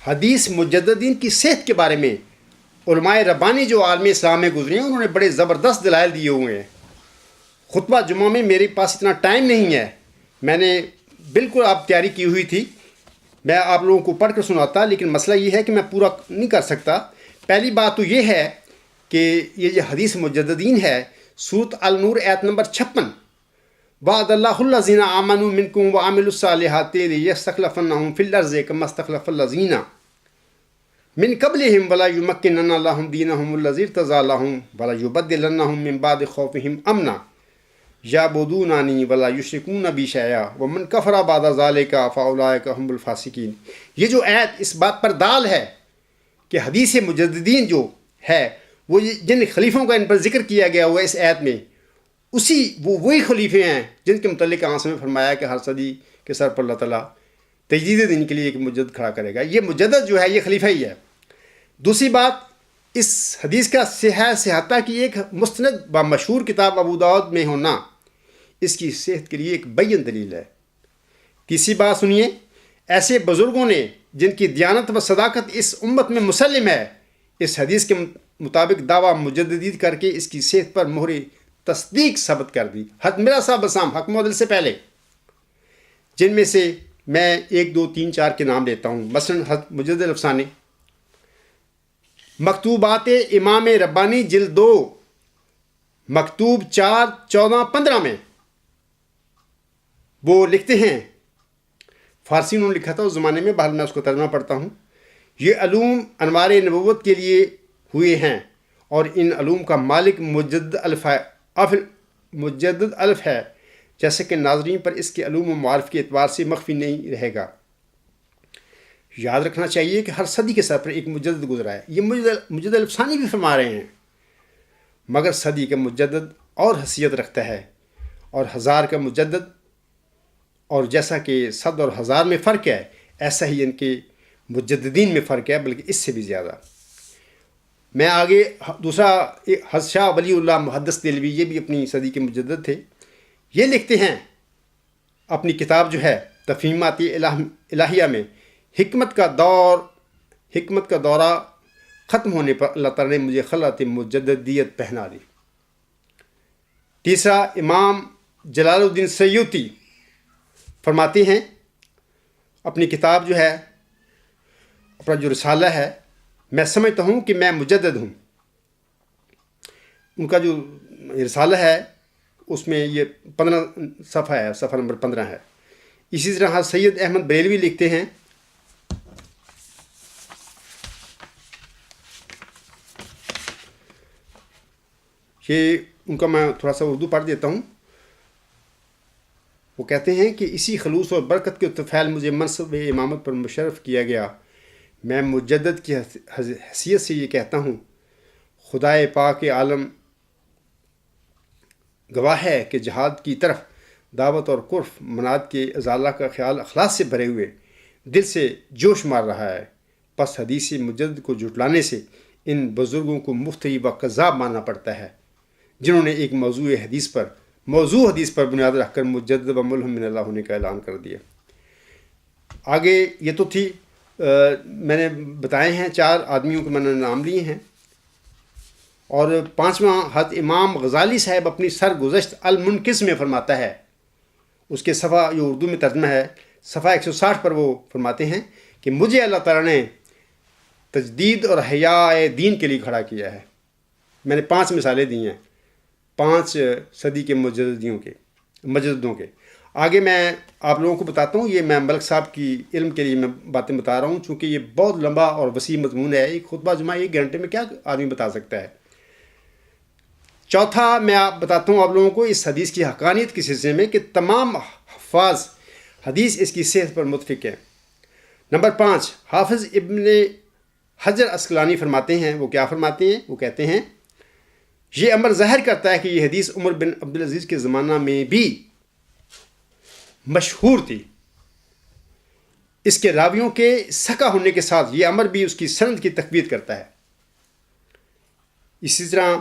حدیث مجددین کی صحت کے بارے میں علماء ربانی جو عالم اسلام میں گزرے ہیں انہوں نے بڑے زبردست دلائل دیے ہوئے ہیں۔ خطبہ جمعہ میں میرے پاس اتنا ٹائم نہیں ہے، میں نے بالکل آپ تیاری کی ہوئی تھی، میں آپ لوگوں کو پڑھ کر سناتا، لیکن مسئلہ یہ ہے کہ میں پورا نہیں کر سکتا۔ پہلی بات تو یہ ہے کہ یہ جو حدیث مجددین ہے، سورۃ النور آیت نمبر 56، وعد اللہ الذین آمنوا منکم وعملوا الصالحات لیستخلفنہم فی الارض کما استخلف الذین من قبلہم ولا یمکنن لہم دینہم الذی ارتضی لہم ولا یبدلنہم من بعد خوفہم امنا یعبدوننی ولا یشرکون بی شیئا ومن کفر بعد ذلک فاولئک هم الفاسقین۔ یہ جو آیت اس بات پر دال ہے کہ حدیث مجددین جو ہے وہ جن خلیفوں کا ان پر ذکر کیا گیا ہوا ہے اس آیت میں، وہی خلیفے ہیں جن کے متعلق آنس میں فرمایا کہ ہر صدی کے سر پر اللہ تعالیٰ تجدید دین کے لیے ایک مجدد کھڑا کرے گا۔ یہ مجدد جو ہے یہ خلیفہ ہی ہے۔ دوسری بات، اس حدیث کا صحت کی ایک مستند و مشہور کتاب ابو داؤد میں ہونا اس کی صحت کے لیے ایک بیان دلیل ہے۔ تیسری بات سنیے، ایسے بزرگوں نے جن کی دیانت و صداقت اس امت میں مسلم ہے، اس حدیث کے مطابق دعویٰ مجددید کر کے اس کی صحت پر مہر تصدیق ثابت کر دی۔ حضرت مرزا صاحب بسام حکم و عدل سے پہلے، جن میں سے میں 1 2 3 4 کے نام لیتا ہوں۔ مثلاً حضرت مجدد الفسانی، مکتوبات امام ربانی جلد 2 مکتوب 4 14 15 میں وہ لکھتے ہیں، فارسی انہوں نے لکھا تھا اس زمانے میں، بہرحال میں اس کو ترجمہ پڑھتا ہوں۔ یہ علوم انوار نبوت کے لیے ہوئے ہیں اور ان علوم کا مالک مجدد الف ہے، جیسے کہ ناظرین پر اس کے علوم و معارف کے اعتبار سے مخفی نہیں رہے گا۔ یاد رکھنا چاہیے کہ ہر صدی کے سر پر ایک مجدد گزرا ہے، یہ مجدد الفسانی بھی فرما رہے ہیں، مگر صدی کا مجدد اور حیثیت رکھتا ہے، اور ہزار کا مجدد، اور جیسا کہ 100 اور 1000 میں فرق ہے، ایسا ہی ان کے مجددین میں فرق ہے، بلکہ اس سے بھی زیادہ۔ میں آگے دوسرا حضرت شاہ ولی اللہ محدث دہلوی، یہ بھی اپنی صدی کے مجدد تھے، یہ لکھتے ہیں اپنی کتاب جو ہے تفہیمات الہیہ میں، حکمت کا دورہ ختم ہونے پر اللہ تعالیٰ نے مجھے خلعت مجددیت پہنا دی۔ تیسرا، امام جلال الدین سیوطی فرماتے ہیں اپنی کتاب جو ہے، اپنا جو رسالہ ہے، میں سمجھتا ہوں کہ میں مجدد ہوں۔ ان کا جو رسالہ ہے اس میں یہ 15 صفحہ ہے، صفحہ نمبر 15 ہے۔ اسی طرح سید احمد بریلوی لکھتے ہیں، یہ ان کا میں تھوڑا سا اردو پڑھ دیتا ہوں۔ وہ کہتے ہیں کہ اسی خلوص اور برکت کے طفیل مجھے منصب امامت پر مشرف کیا گیا۔ میں مجدد کی حیثیت سے یہ کہتا ہوں، خدائے پاک عالم گواہ ہے کہ جہاد کی طرف دعوت اور قرف مناد کے ازالہ کا خیال اخلاص سے بھرے ہوئے دل سے جوش مار رہا ہے۔ پس حدیث مجدد کو جھٹلانے سے ان بزرگوں کو مفتری و کذاب ماننا پڑتا ہے، جنہوں نے ایک موضوع حدیث پر بنیاد رکھ کر مجدد و ملہم من اللہ ہونے کا اعلان کر دیا۔ آگے یہ تو تھی میں نے بتائے ہیں، 4 آدمیوں کے میں نے نام لیے ہیں، اور 5واں حضرت امام غزالی صاحب اپنی سرگزشت المنقذ میں فرماتا ہے، اس کے صفحہ جو اردو میں ترجمہ ہے صفحہ 160 پر وہ فرماتے ہیں کہ مجھے اللہ تعالیٰ نے تجدید اور احیاء دین کے لیے کھڑا کیا ہے۔ میں نے 5 مثالیں دی ہیں 5 صدی کے مجددوں کے۔ آگے میں آپ لوگوں کو بتاتا ہوں، یہ میں ملک صاحب کی علم کے لیے میں باتیں بتا رہا ہوں، چونکہ یہ بہت لمبا اور وسیع مضمون ہے، ایک خطبہ جمعہ 1 گھنٹے میں کیا آدمی بتا سکتا ہے۔ چوتھا میں بتاتا ہوں آپ لوگوں کو اس حدیث کی حقانیت کے سلسلے میں کہ تمام حفاظ حدیث اس کی صحت پر متفق ہیں۔ نمبر 5، حافظ ابن حجر عسقلانی فرماتے ہیں، وہ کیا فرماتے ہیں؟ وہ کہتے ہیں یہ امر ظاہر کرتا ہے کہ یہ حدیث عمر بن عبدالعزیز کے زمانہ میں بھی مشہور تھی۔ اس کے راویوں کے سکا ہونے کے ساتھ یہ امر بھی اس کی سند کی تقویت کرتا ہے۔ اسی طرح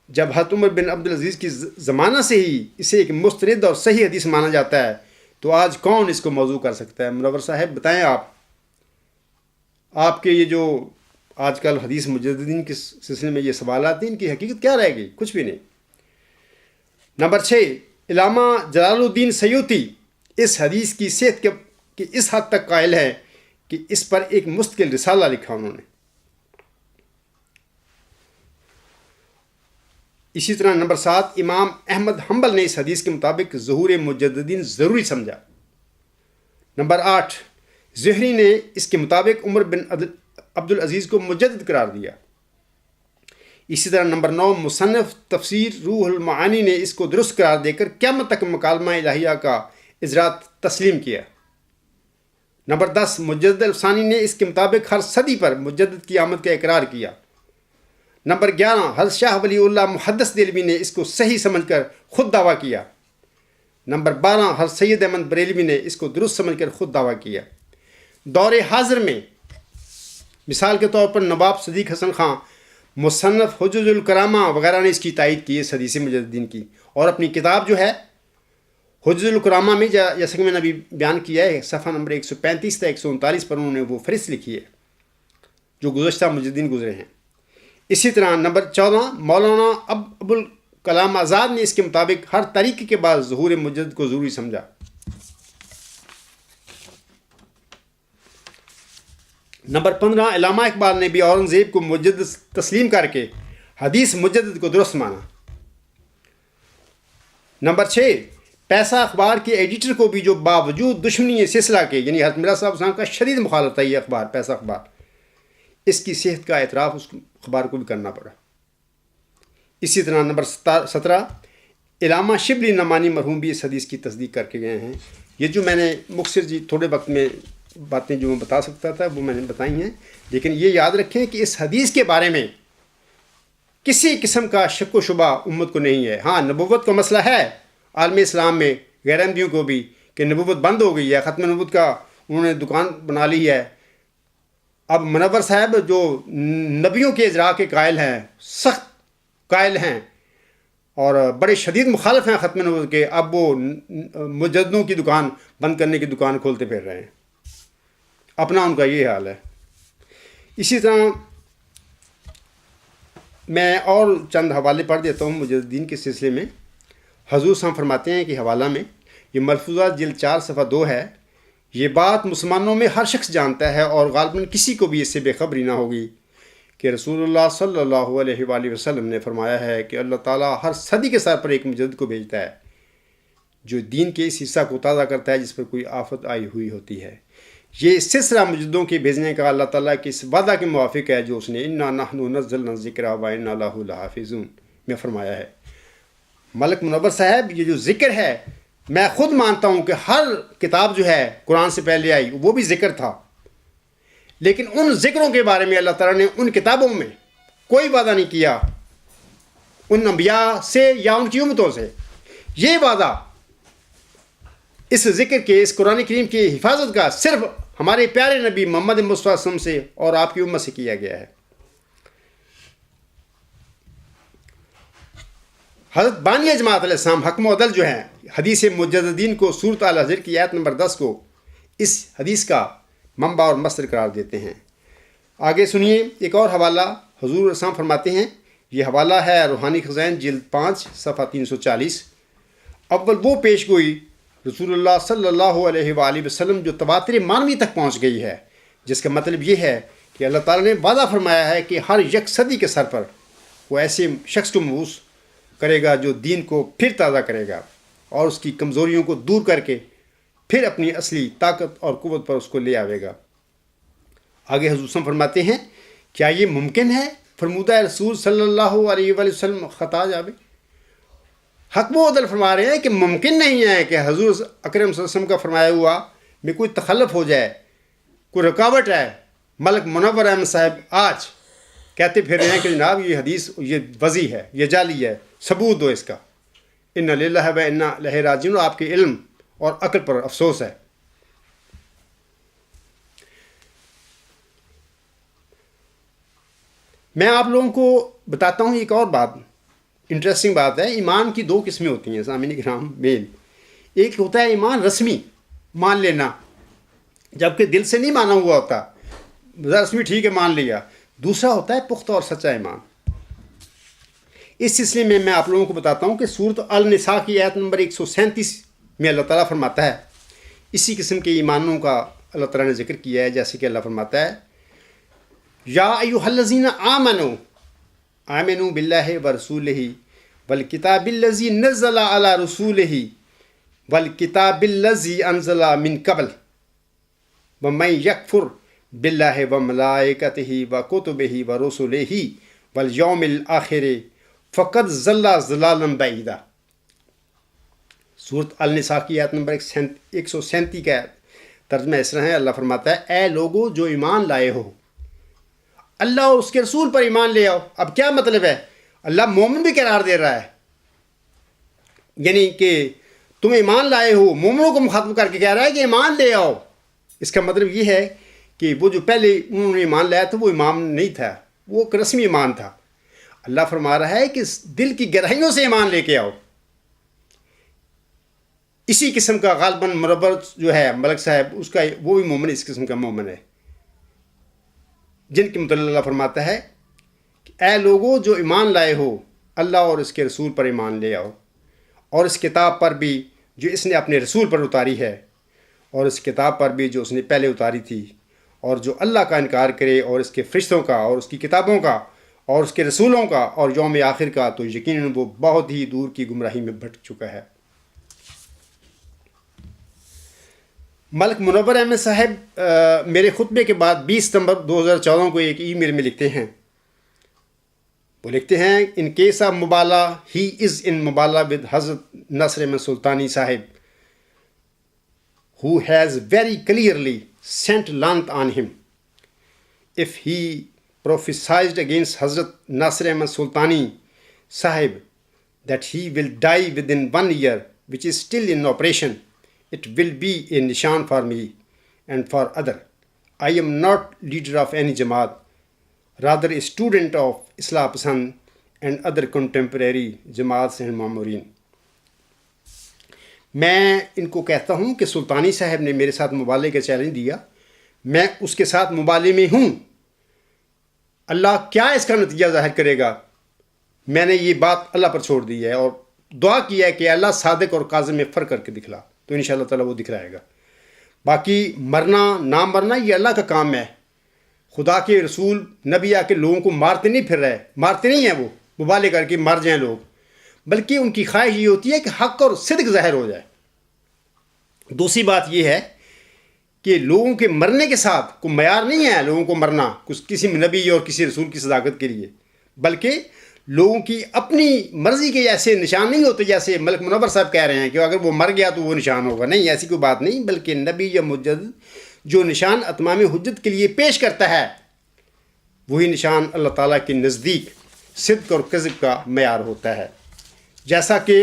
جب حضرت عمر بن عبدالعزیز کی زمانہ سے ہی اسے ایک مستند اور صحیح حدیث مانا جاتا ہے، تو آج کون اس کو موضوع کر سکتا ہے؟ منور صاحب بتائیں، آپ کے یہ جو آج کل حدیث مجددین کے سلسلے میں یہ سوالات ہیں، ان کی حقیقت کیا رہے گی؟ کچھ بھی نہیں۔ نمبر 6، علامہ جلال الدین سیوطی اس حدیث کی صحت کے اس حد تک قائل ہے کہ اس پر ایک مستقل رسالہ لکھا انہوں نے۔ اسی طرح نمبر 7، امام احمد حنبل نے اس حدیث کے مطابق ظہور مجددین ضروری سمجھا۔ نمبر 8، زہری نے اس کے مطابق عمر بن عبدالعزیز کو مجدد قرار دیا۔ اسی طرح نمبر 9، مصنف تفسیر روح المعانی نے اس کو درست قرار دے کر قیامت تک مکالمہ الہیہ کا اجرات تسلیم کیا۔ نمبر 10، مجدد الفسانی نے اس کے مطابق ہر صدی پر مجدد کی آمد کا اقرار کیا۔ نمبر 11، حضرت شاہ ولی اللہ محدث دہلوی نے اس کو صحیح سمجھ کر خود دعویٰ کیا۔ نمبر 12، حضرت سید احمد بریلوی نے اس کو درست سمجھ کر خود دعویٰ کیا۔ دور حاضر میں مثال کے طور پر نواب صدیق حسن خان، مصنف حجج الکرامہ وغیرہ نے اس کی تائید کی، اس حدیث مجددین کی، اور اپنی کتاب جو ہے حجج الکرامہ میں جیسا کہ میں نے ابھی بیان کیا ہے صفحہ نمبر 135 تا 139 پر انہوں نے وہ فہرست لکھی ہے جو گزشتہ مجددین گزرے ہیں۔ اسی طرح نمبر 14، مولانا ابو الکلام آزاد نے اس کے مطابق ہر طریقے کے بعد ظہور مجدد کو ضروری سمجھا۔ نمبر 15، علامہ اقبال نے بھی اورنگزیب کو مجدد تسلیم کر کے حدیث مجدد کو درست مانا۔ نمبر 6، پیسہ اخبار کے ایڈیٹر کو بھی جو باوجود دشمنی سلسلہ کے یعنی حضرت مرزا صاحب صاحب کا شدید مخالف تھا یہ اخبار پیسہ اخبار، اس کی صحت کا اعتراف اس اخبار کو بھی کرنا پڑا۔ اسی طرح نمبر 17، علامہ شبلی نعمانی مرحوم بھی اس حدیث کی تصدیق کر کے گئے ہیں۔ یہ جو میں نے مختصر تھوڑے وقت میں باتیں جو میں بتا سکتا تھا وہ میں نے بتائی ہیں، لیکن یہ یاد رکھیں کہ اس حدیث کے بارے میں کسی قسم کا شک و شبہ امت کو نہیں ہے۔ ہاں، نبوت کا مسئلہ ہے عالم اسلام میں غیر احمدیوں کو بھی کہ نبوت بند ہو گئی ہے، ختم نبوت کا انہوں نے دکان بنا لی ہے۔ اب منور صاحب جو نبیوں کے اجراء کے قائل ہیں، سخت قائل ہیں اور بڑے شدید مخالف ہیں ختم نبوت کے، اب وہ مجددوں کی دکان بند کرنے کی دکان کھولتے پھر رہے ہیں، اپنا ان کا یہ حال ہے۔ اسی طرح میں اور چند حوالے پڑھ دیتا ہوں مجددین کے سلسلے میں۔ حضور صاحب فرماتے ہیں کہ حوالہ میں یہ ملفوظات جلد 4 صفحہ 2 ہے، یہ بات مسلمانوں میں ہر شخص جانتا ہے اور غالباً کسی کو بھی اس سے بے خبری نہ ہوگی کہ رسول اللہ صلی اللہ علیہ وآلہ وسلم نے فرمایا ہے کہ اللہ تعالیٰ ہر صدی کے سر پر ایک مجدد کو بھیجتا ہے جو دین کے اس حصہ کو تازہ کرتا ہے جس پر کوئی آفت آئی ہوئی ہوتی ہے۔ یہ سلسلہ مجددوں کے بھیجنے کا اللہ تعالیٰ کے اس وعدہ کے موافق ہے جو اس نے انا نحن نزلنا الذکر وانا لہ لحافظون میں فرمایا ہے۔ ملک منور صاحب یہ جو ذکر ہے میں خود مانتا ہوں کہ ہر کتاب جو ہے قرآن سے پہلے آئی وہ بھی ذکر تھا، لیکن ان ذکروں کے بارے میں اللہ تعالیٰ نے ان کتابوں میں کوئی وعدہ نہیں کیا ان انبیاء سے یا ان کی امتوں سے۔ یہ وعدہ اس ذکر کے اس قرآن کریم کی حفاظت کا صرف ہمارے پیارے نبی محمد مصطفیٰ صلی اللہ علیہ وسلم سے اور آپ کی امت سے کیا گیا ہے۔ حضرت بانی جماعت علیہ السلام حکم و عدل جو ہیں حدیث مجددین کو سورۃ الحجر کی آیت نمبر 10 کو اس حدیث کا منبع اور مصدر قرار دیتے ہیں۔ آگے سنیے ایک اور حوالہ۔ حضور اسلام فرماتے ہیں، یہ حوالہ ہے روحانی خزائن جلد 5 صفحہ 340۔ اول وہ پیش گوئی رسول اللہ صلی اللہ علیہ وآلہ وسلم جو تواتر مانوی تک پہنچ گئی ہے، جس کا مطلب یہ ہے کہ اللہ تعالیٰ نے وعدہ فرمایا ہے کہ ہر یک صدی کے سر پر وہ ایسے شخص کو مبعوث کرے گا جو دین کو پھر تازہ کرے گا اور اس کی کمزوریوں کو دور کر کے پھر اپنی اصلی طاقت اور قوت پر اس کو لے آئے گا۔ آگے حضور صلی اللہ علیہ وسلم فرماتے ہیں، کیا یہ ممکن ہے فرمودہ رسول صلی اللہ علیہ وآلہ وسلم خطا جاوے؟ حق و عدل فرما رہے ہیں کہ ممکن نہیں ہے کہ حضور اکرم صلی اللہ علیہ وسلم کا فرمایا ہوا میں کوئی تخلف ہو جائے، کوئی رکاوٹ ہے۔ ملک منور احمد صاحب آج کہتے پھر رہے ہیں کہ جناب یہ حدیث یہ وضع ہے، یہ جعلی ہے، ثبوت دو اس کا۔ انا للہ و انا الیہ راجعون۔ آپ کے علم اور عقل پر افسوس ہے۔ میں آپ لوگوں کو بتاتا ہوں ایک اور بات، انٹرسٹنگ بات ہے۔ ایمان کی 2 قسمیں ہوتی ہیں سامعین کرام مین۔ ایک ہوتا ہے ایمان رسمی، مان لینا، جبکہ دل سے نہیں مانا ہوا ہوتا، رسمی ٹھیک ہے مان لیا۔ دوسرا ہوتا ہے پختہ اور سچا ایمان۔ اس سلسلے میں آپ لوگوں کو بتاتا ہوں کہ سورۃ النساء کی آیت نمبر 137 میں اللہ تعالیٰ فرماتا ہے، اسی قسم کے ایمانوں کا اللہ تعالیٰ نے ذکر کیا ہے، جیسے کہ اللہ فرماتا ہے، یا ایھا الذین آمنوا آمنوا باللہ ورسولہ والکتاب الذی نزل علی رسولہ والکتاب الذی انزل من قبل ومن یکفر باللہ وملائکتہ وکتبہ ورسلہ والیوم الآخر فقد ضل ضلالا بعیدا۔ سورۃ النساء کی آیت نمبر 137 کا ترجمہ اس طرح ہے، اللہ فرماتا ہے، اے لوگو جو ایمان لائے ہو، اللہ اور اس کے رسول پر ایمان لے آؤ۔ اب کیا مطلب ہے؟ اللہ مومن بھی قرار دے رہا ہے، یعنی کہ تم ایمان لائے ہو، مومنوں کو مخاطب کر کے کہہ رہا ہے کہ ایمان لے آؤ۔ اس کا مطلب یہ ہے کہ وہ جو پہلے انہوں نے ایمان لایا تھا وہ ایمان نہیں تھا، وہ ایک رسمی ایمان تھا۔ اللہ فرما رہا ہے کہ دل کی گہرائیوں سے ایمان لے کے آؤ۔ اسی قسم کا غالباً مربر جو ہے ملک صاحب، اس کا وہ بھی مومن اس قسم کا مومن ہے، جن کے متعلق اللہ فرماتا ہے کہ اے لوگو جو ایمان لائے ہو، اللہ اور اس کے رسول پر ایمان لے آؤ، اور اس کتاب پر بھی جو اس نے اپنے رسول پر اتاری ہے، اور اس کتاب پر بھی جو اس نے پہلے اتاری تھی، اور جو اللہ کا انکار کرے اور اس کے فرشتوں کا اور اس کی کتابوں کا اور اس کے رسولوں کا اور یوم آخر کا، تو یقیناً وہ بہت ہی دور کی گمراہی میں بھٹک چکا ہے۔ ملک منور احمد صاحب میرے خطبے کے بعد 20 ستمبر 2014 کو ایک ای میل میں لکھتے ہیں، وہ لکھتے ہیں، ان کیس آف مبالہ ہی از ان مبالہ ود حضرت نصر احمد سلطانی صاحب who has very clearly sent length on him. If he prophesied against Hazrat Nasir Ahmad Sultani Sahib that he will die within 1 year, which is still in operation, it will be a nishan for me and for other. I am not leader of any Jamaat, rather a student of Islah Pasand and other contemporary Jamaats and Mamureen. میں ان کو کہتا ہوں کہ سلطانی صاحب نے میرے ساتھ مبالغے کا چیلنج دیا، میں اس کے ساتھ مبالغے میں ہوں، اللہ کیا اس کا نتیجہ ظاہر کرے گا، میں نے یہ بات اللہ پر چھوڑ دی ہے اور دعا کیا ہے کہ اللہ صادق اور کاذب میں فرق کر کے دکھلا، تو انشاءاللہ تعالیٰ وہ دکھلائے گا۔ باقی مرنا نہ مرنا یہ اللہ کا کام ہے، خدا کے رسول نبی آ کے لوگوں کو مارتے نہیں پھر رہے، مارتے نہیں ہیں وہ مبالغے کر کے مر جائیں لوگ، بلکہ ان کی خواہش یہ ہوتی ہے کہ حق اور صدق ظاہر ہو جائے۔ دوسری بات یہ ہے کہ لوگوں کے مرنے کے ساتھ کوئی معیار نہیں ہے لوگوں کو مرنا کسی نبی اور کسی رسول کی صداقت کے لیے، بلکہ لوگوں کی اپنی مرضی کے ایسے نشان نہیں ہوتے جیسے ملک منور صاحب کہہ رہے ہیں کہ اگر وہ مر گیا تو وہ نشان ہوگا، نہیں، ایسی کوئی بات نہیں، بلکہ نبی یا مجدد جو نشان اتمام حجت کے لیے پیش کرتا ہے وہی نشان اللہ تعالیٰ کے نزدیک صدق اور کذب کا معیار ہوتا ہے۔ جیسا کہ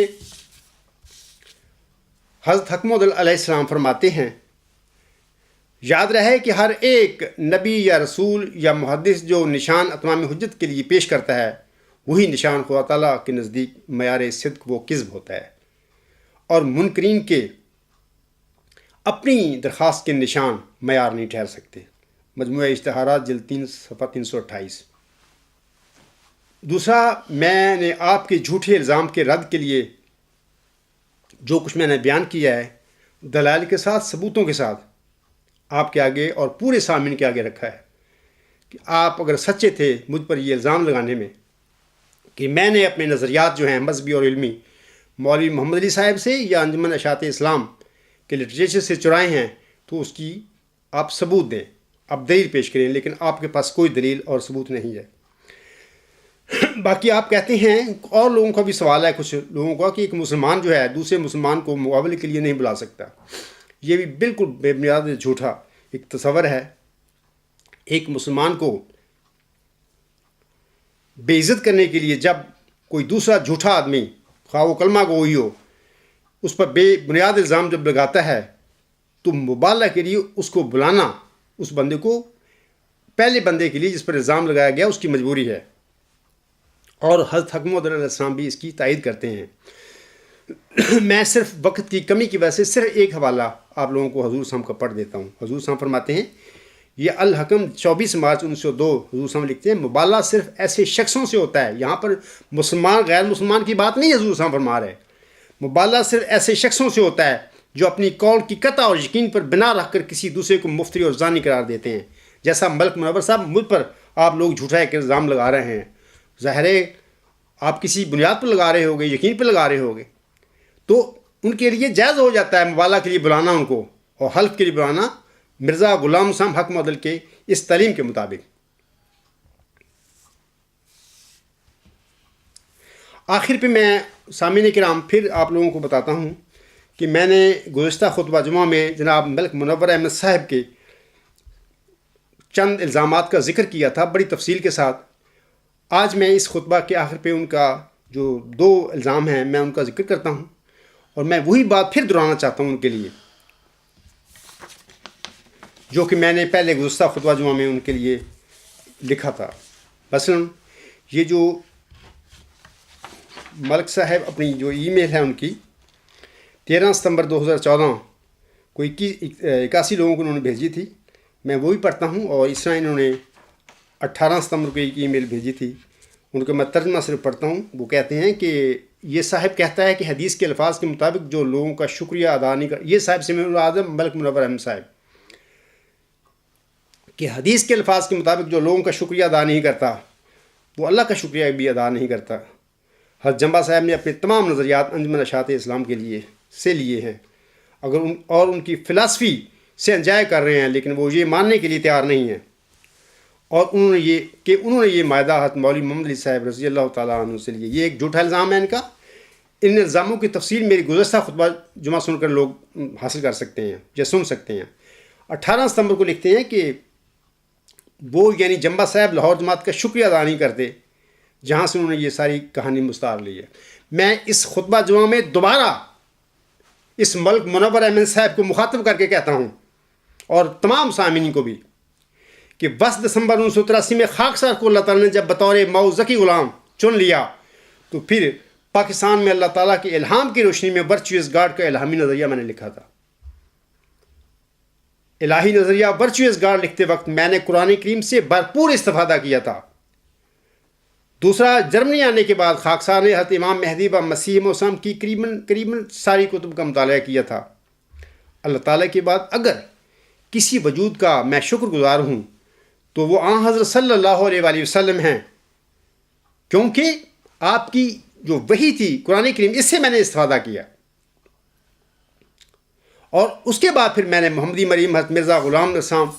حضرت حق مہدی علیہ السلام فرماتے ہیں، یاد رہے کہ ہر ایک نبی یا رسول یا محدث جو نشان اتمام حجت کے لیے پیش کرتا ہے وہی نشان خدا تعالیٰ کے نزدیک معیار صدق و کذب ہوتا ہے، اور منکرین کے اپنی درخواست کے نشان معیار نہیں ٹھہر سکتے۔ مجموعہ اشتہارات جلد 3 صفحہ 328۔ دوسرا، میں نے آپ کے جھوٹے الزام کے رد کے لیے جو کچھ میں نے بیان کیا ہے دلائل کے ساتھ، ثبوتوں کے ساتھ آپ کے آگے اور پورے سامعین کے آگے رکھا ہے کہ آپ اگر سچے تھے مجھ پر یہ الزام لگانے میں کہ میں نے اپنے نظریات جو ہیں مذہبی اور علمی مولوی محمد علی صاحب سے یا انجمن اشاعت اسلام کے لٹریچر سے چرائے ہیں، تو اس کی آپ ثبوت دیں، آپ دلیل پیش کریں، لیکن آپ کے پاس کوئی دلیل اور ثبوت نہیں ہے۔ باقی آپ کہتے ہیں، اور لوگوں کا بھی سوال ہے کچھ لوگوں کا، کہ ایک مسلمان جو ہے دوسرے مسلمان کو مقابلے کے لیے نہیں بلا سکتا۔ یہ بھی بالکل بے بنیاد جھوٹا ایک تصور ہے۔ ایک مسلمان کو بے عزت کرنے کے لیے جب کوئی دوسرا جھوٹا آدمی، خواہ وہ کلمہ گوئی ہو، اس پر بے بنیاد الزام جب لگاتا ہے تو مبالغہ کے لیے اس کو بلانا اس بندے کو، پہلے بندے کے لیے جس پر الزام لگایا گیا، اس کی مجبوری ہے، اور حضرت حکیم علیہ السلام بھی اس کی تائید کرتے ہیں۔ میں صرف وقت کی کمی کی وجہ سے صرف ایک حوالہ آپ لوگوں کو حضور صاحب کا پڑھ دیتا ہوں۔ حضور صاحب فرماتے ہیں، یہ الحکم 24 مارچ 1902، حضور صاحب لکھتے ہیں، مبالغہ صرف ایسے شخصوں سے ہوتا ہے۔ یہاں پر مسلمان غیر مسلمان کی بات نہیں حضور صاحب فرما رہے، مبالغہ صرف ایسے شخصوں سے ہوتا ہے جو اپنی قول کی قطع اور یقین پر بنا رکھ کر کسی دوسرے کو مفتری اور زانی قرار دیتے ہیں، جیسا ملک منور صاحب مجھ پر آپ لوگ جھوٹا ایک الزام لگا رہے ہیں۔ ظاہر ہے آپ کسی بنیاد پر لگا رہے ہوگے، یقین پر لگا رہے ہوگے، تو ان کے لیے جائز ہو جاتا ہے مبالغہ کے لیے بلانا ان کو، اور حلف کے لیے بلانا مرزا غلام حسین حق معدل کے اس تعلیم کے مطابق۔ آخر پہ میں سامعین کرام پھر آپ لوگوں کو بتاتا ہوں کہ میں نے گزشتہ خطبہ جمعہ میں جناب ملک منور احمد صاحب کے چند الزامات کا ذکر کیا تھا بڑی تفصیل کے ساتھ۔ آج میں اس خطبہ کے آخر پہ ان کا جو 2 الزام ہیں میں ان کا ذکر کرتا ہوں، اور میں وہی بات پھر دہرانا چاہتا ہوں ان کے لیے جو کہ میں نے پہلے گزشتہ خطبہ جمعہ میں ان کے لیے لکھا تھا۔ مثلا یہ جو ملک صاحب اپنی جو ای میل ہے ان کی 13 ستمبر 2014 کو 81 لوگوں کو انہوں نے بھیجی تھی، میں وہی پڑھتا ہوں، اور اس طرح انہوں نے 18 ستمبر کو ایک ای میل بھیجی تھی، ان کا میں ترجمہ صرف پڑھتا ہوں۔ وہ کہتے ہیں کہ یہ صاحب کہتا ہے کہ حدیث کے الفاظ کے مطابق جو لوگوں کا شکریہ ادا نہیں کر، یہ صاحب سے اعظم ملک منور احمد صاحب، کہ حدیث کے الفاظ کے مطابق جو لوگوں کا شکریہ ادا نہیں کرتا وہ اللہ کا شکریہ بھی ادا نہیں کرتا۔ حضرت جمبا صاحب نے اپنے تمام نظریات انجمن اشاعت اسلام کے لیے ہیں، اگر ان کی فلسفی سے انجائے کر رہے ہیں، لیکن وہ یہ ماننے کے لیے تیار نہیں ہیں، اور انہوں نے یہ معاہدہ حضرت مولوی محمد علی صاحب رضی اللہ تعالیٰ عنہ سے لیے۔ یہ ایک جھوٹا الزام ہے ان کا۔ ان الزاموں کی تفصیل میری گزشتہ خطبہ جمعہ سن کر لوگ حاصل کر سکتے ہیں یا سن سکتے ہیں۔ 18 ستمبر کو لکھتے ہیں کہ وہ یعنی جمبا صاحب لاہور جماعت کا شکریہ ادا نہیں کرتے، جہاں سے انہوں نے یہ ساری کہانی مستعار لی ہے۔ میں اس خطبہ جمعہ میں دوبارہ اس ملک منور احمد صاحب کو مخاطب کر کے کہتا ہوں، اور تمام سامعین کو بھی، کہ 10 دسمبر 1983 میں خاکسار کو اللہ تعالیٰ نے جب بطور مئو ذکی غلام چن لیا، تو پھر پاکستان میں اللہ تعالیٰ کے الہام کی روشنی میں ورچوئس گاڈ کا الہامی نظریہ میں نے لکھا تھا۔ الہی نظریہ ورچوئس گاڈ لکھتے وقت میں نے قرآن کریم سے بھرپور استفادہ کیا تھا۔ دوسرا، جرمنی آنے کے بعد خاکسار نے حضرت امام مہدی و مسیح موسم کی قریباً ساری کتب کا مطالعہ کیا تھا۔ اللہ تعالیٰ کے بعد اگر کسی وجود کا میں شکر گزار ہوں تو وہ آن حضرت صلی اللہ علیہ وآلہ وسلم ہیں، کیونکہ آپ کی جو وحی تھی قرآن کریم، اس سے میں نے استفادہ کیا، اور اس کے بعد پھر میں نے محمدی مریم حضرت مرزا غلام رسام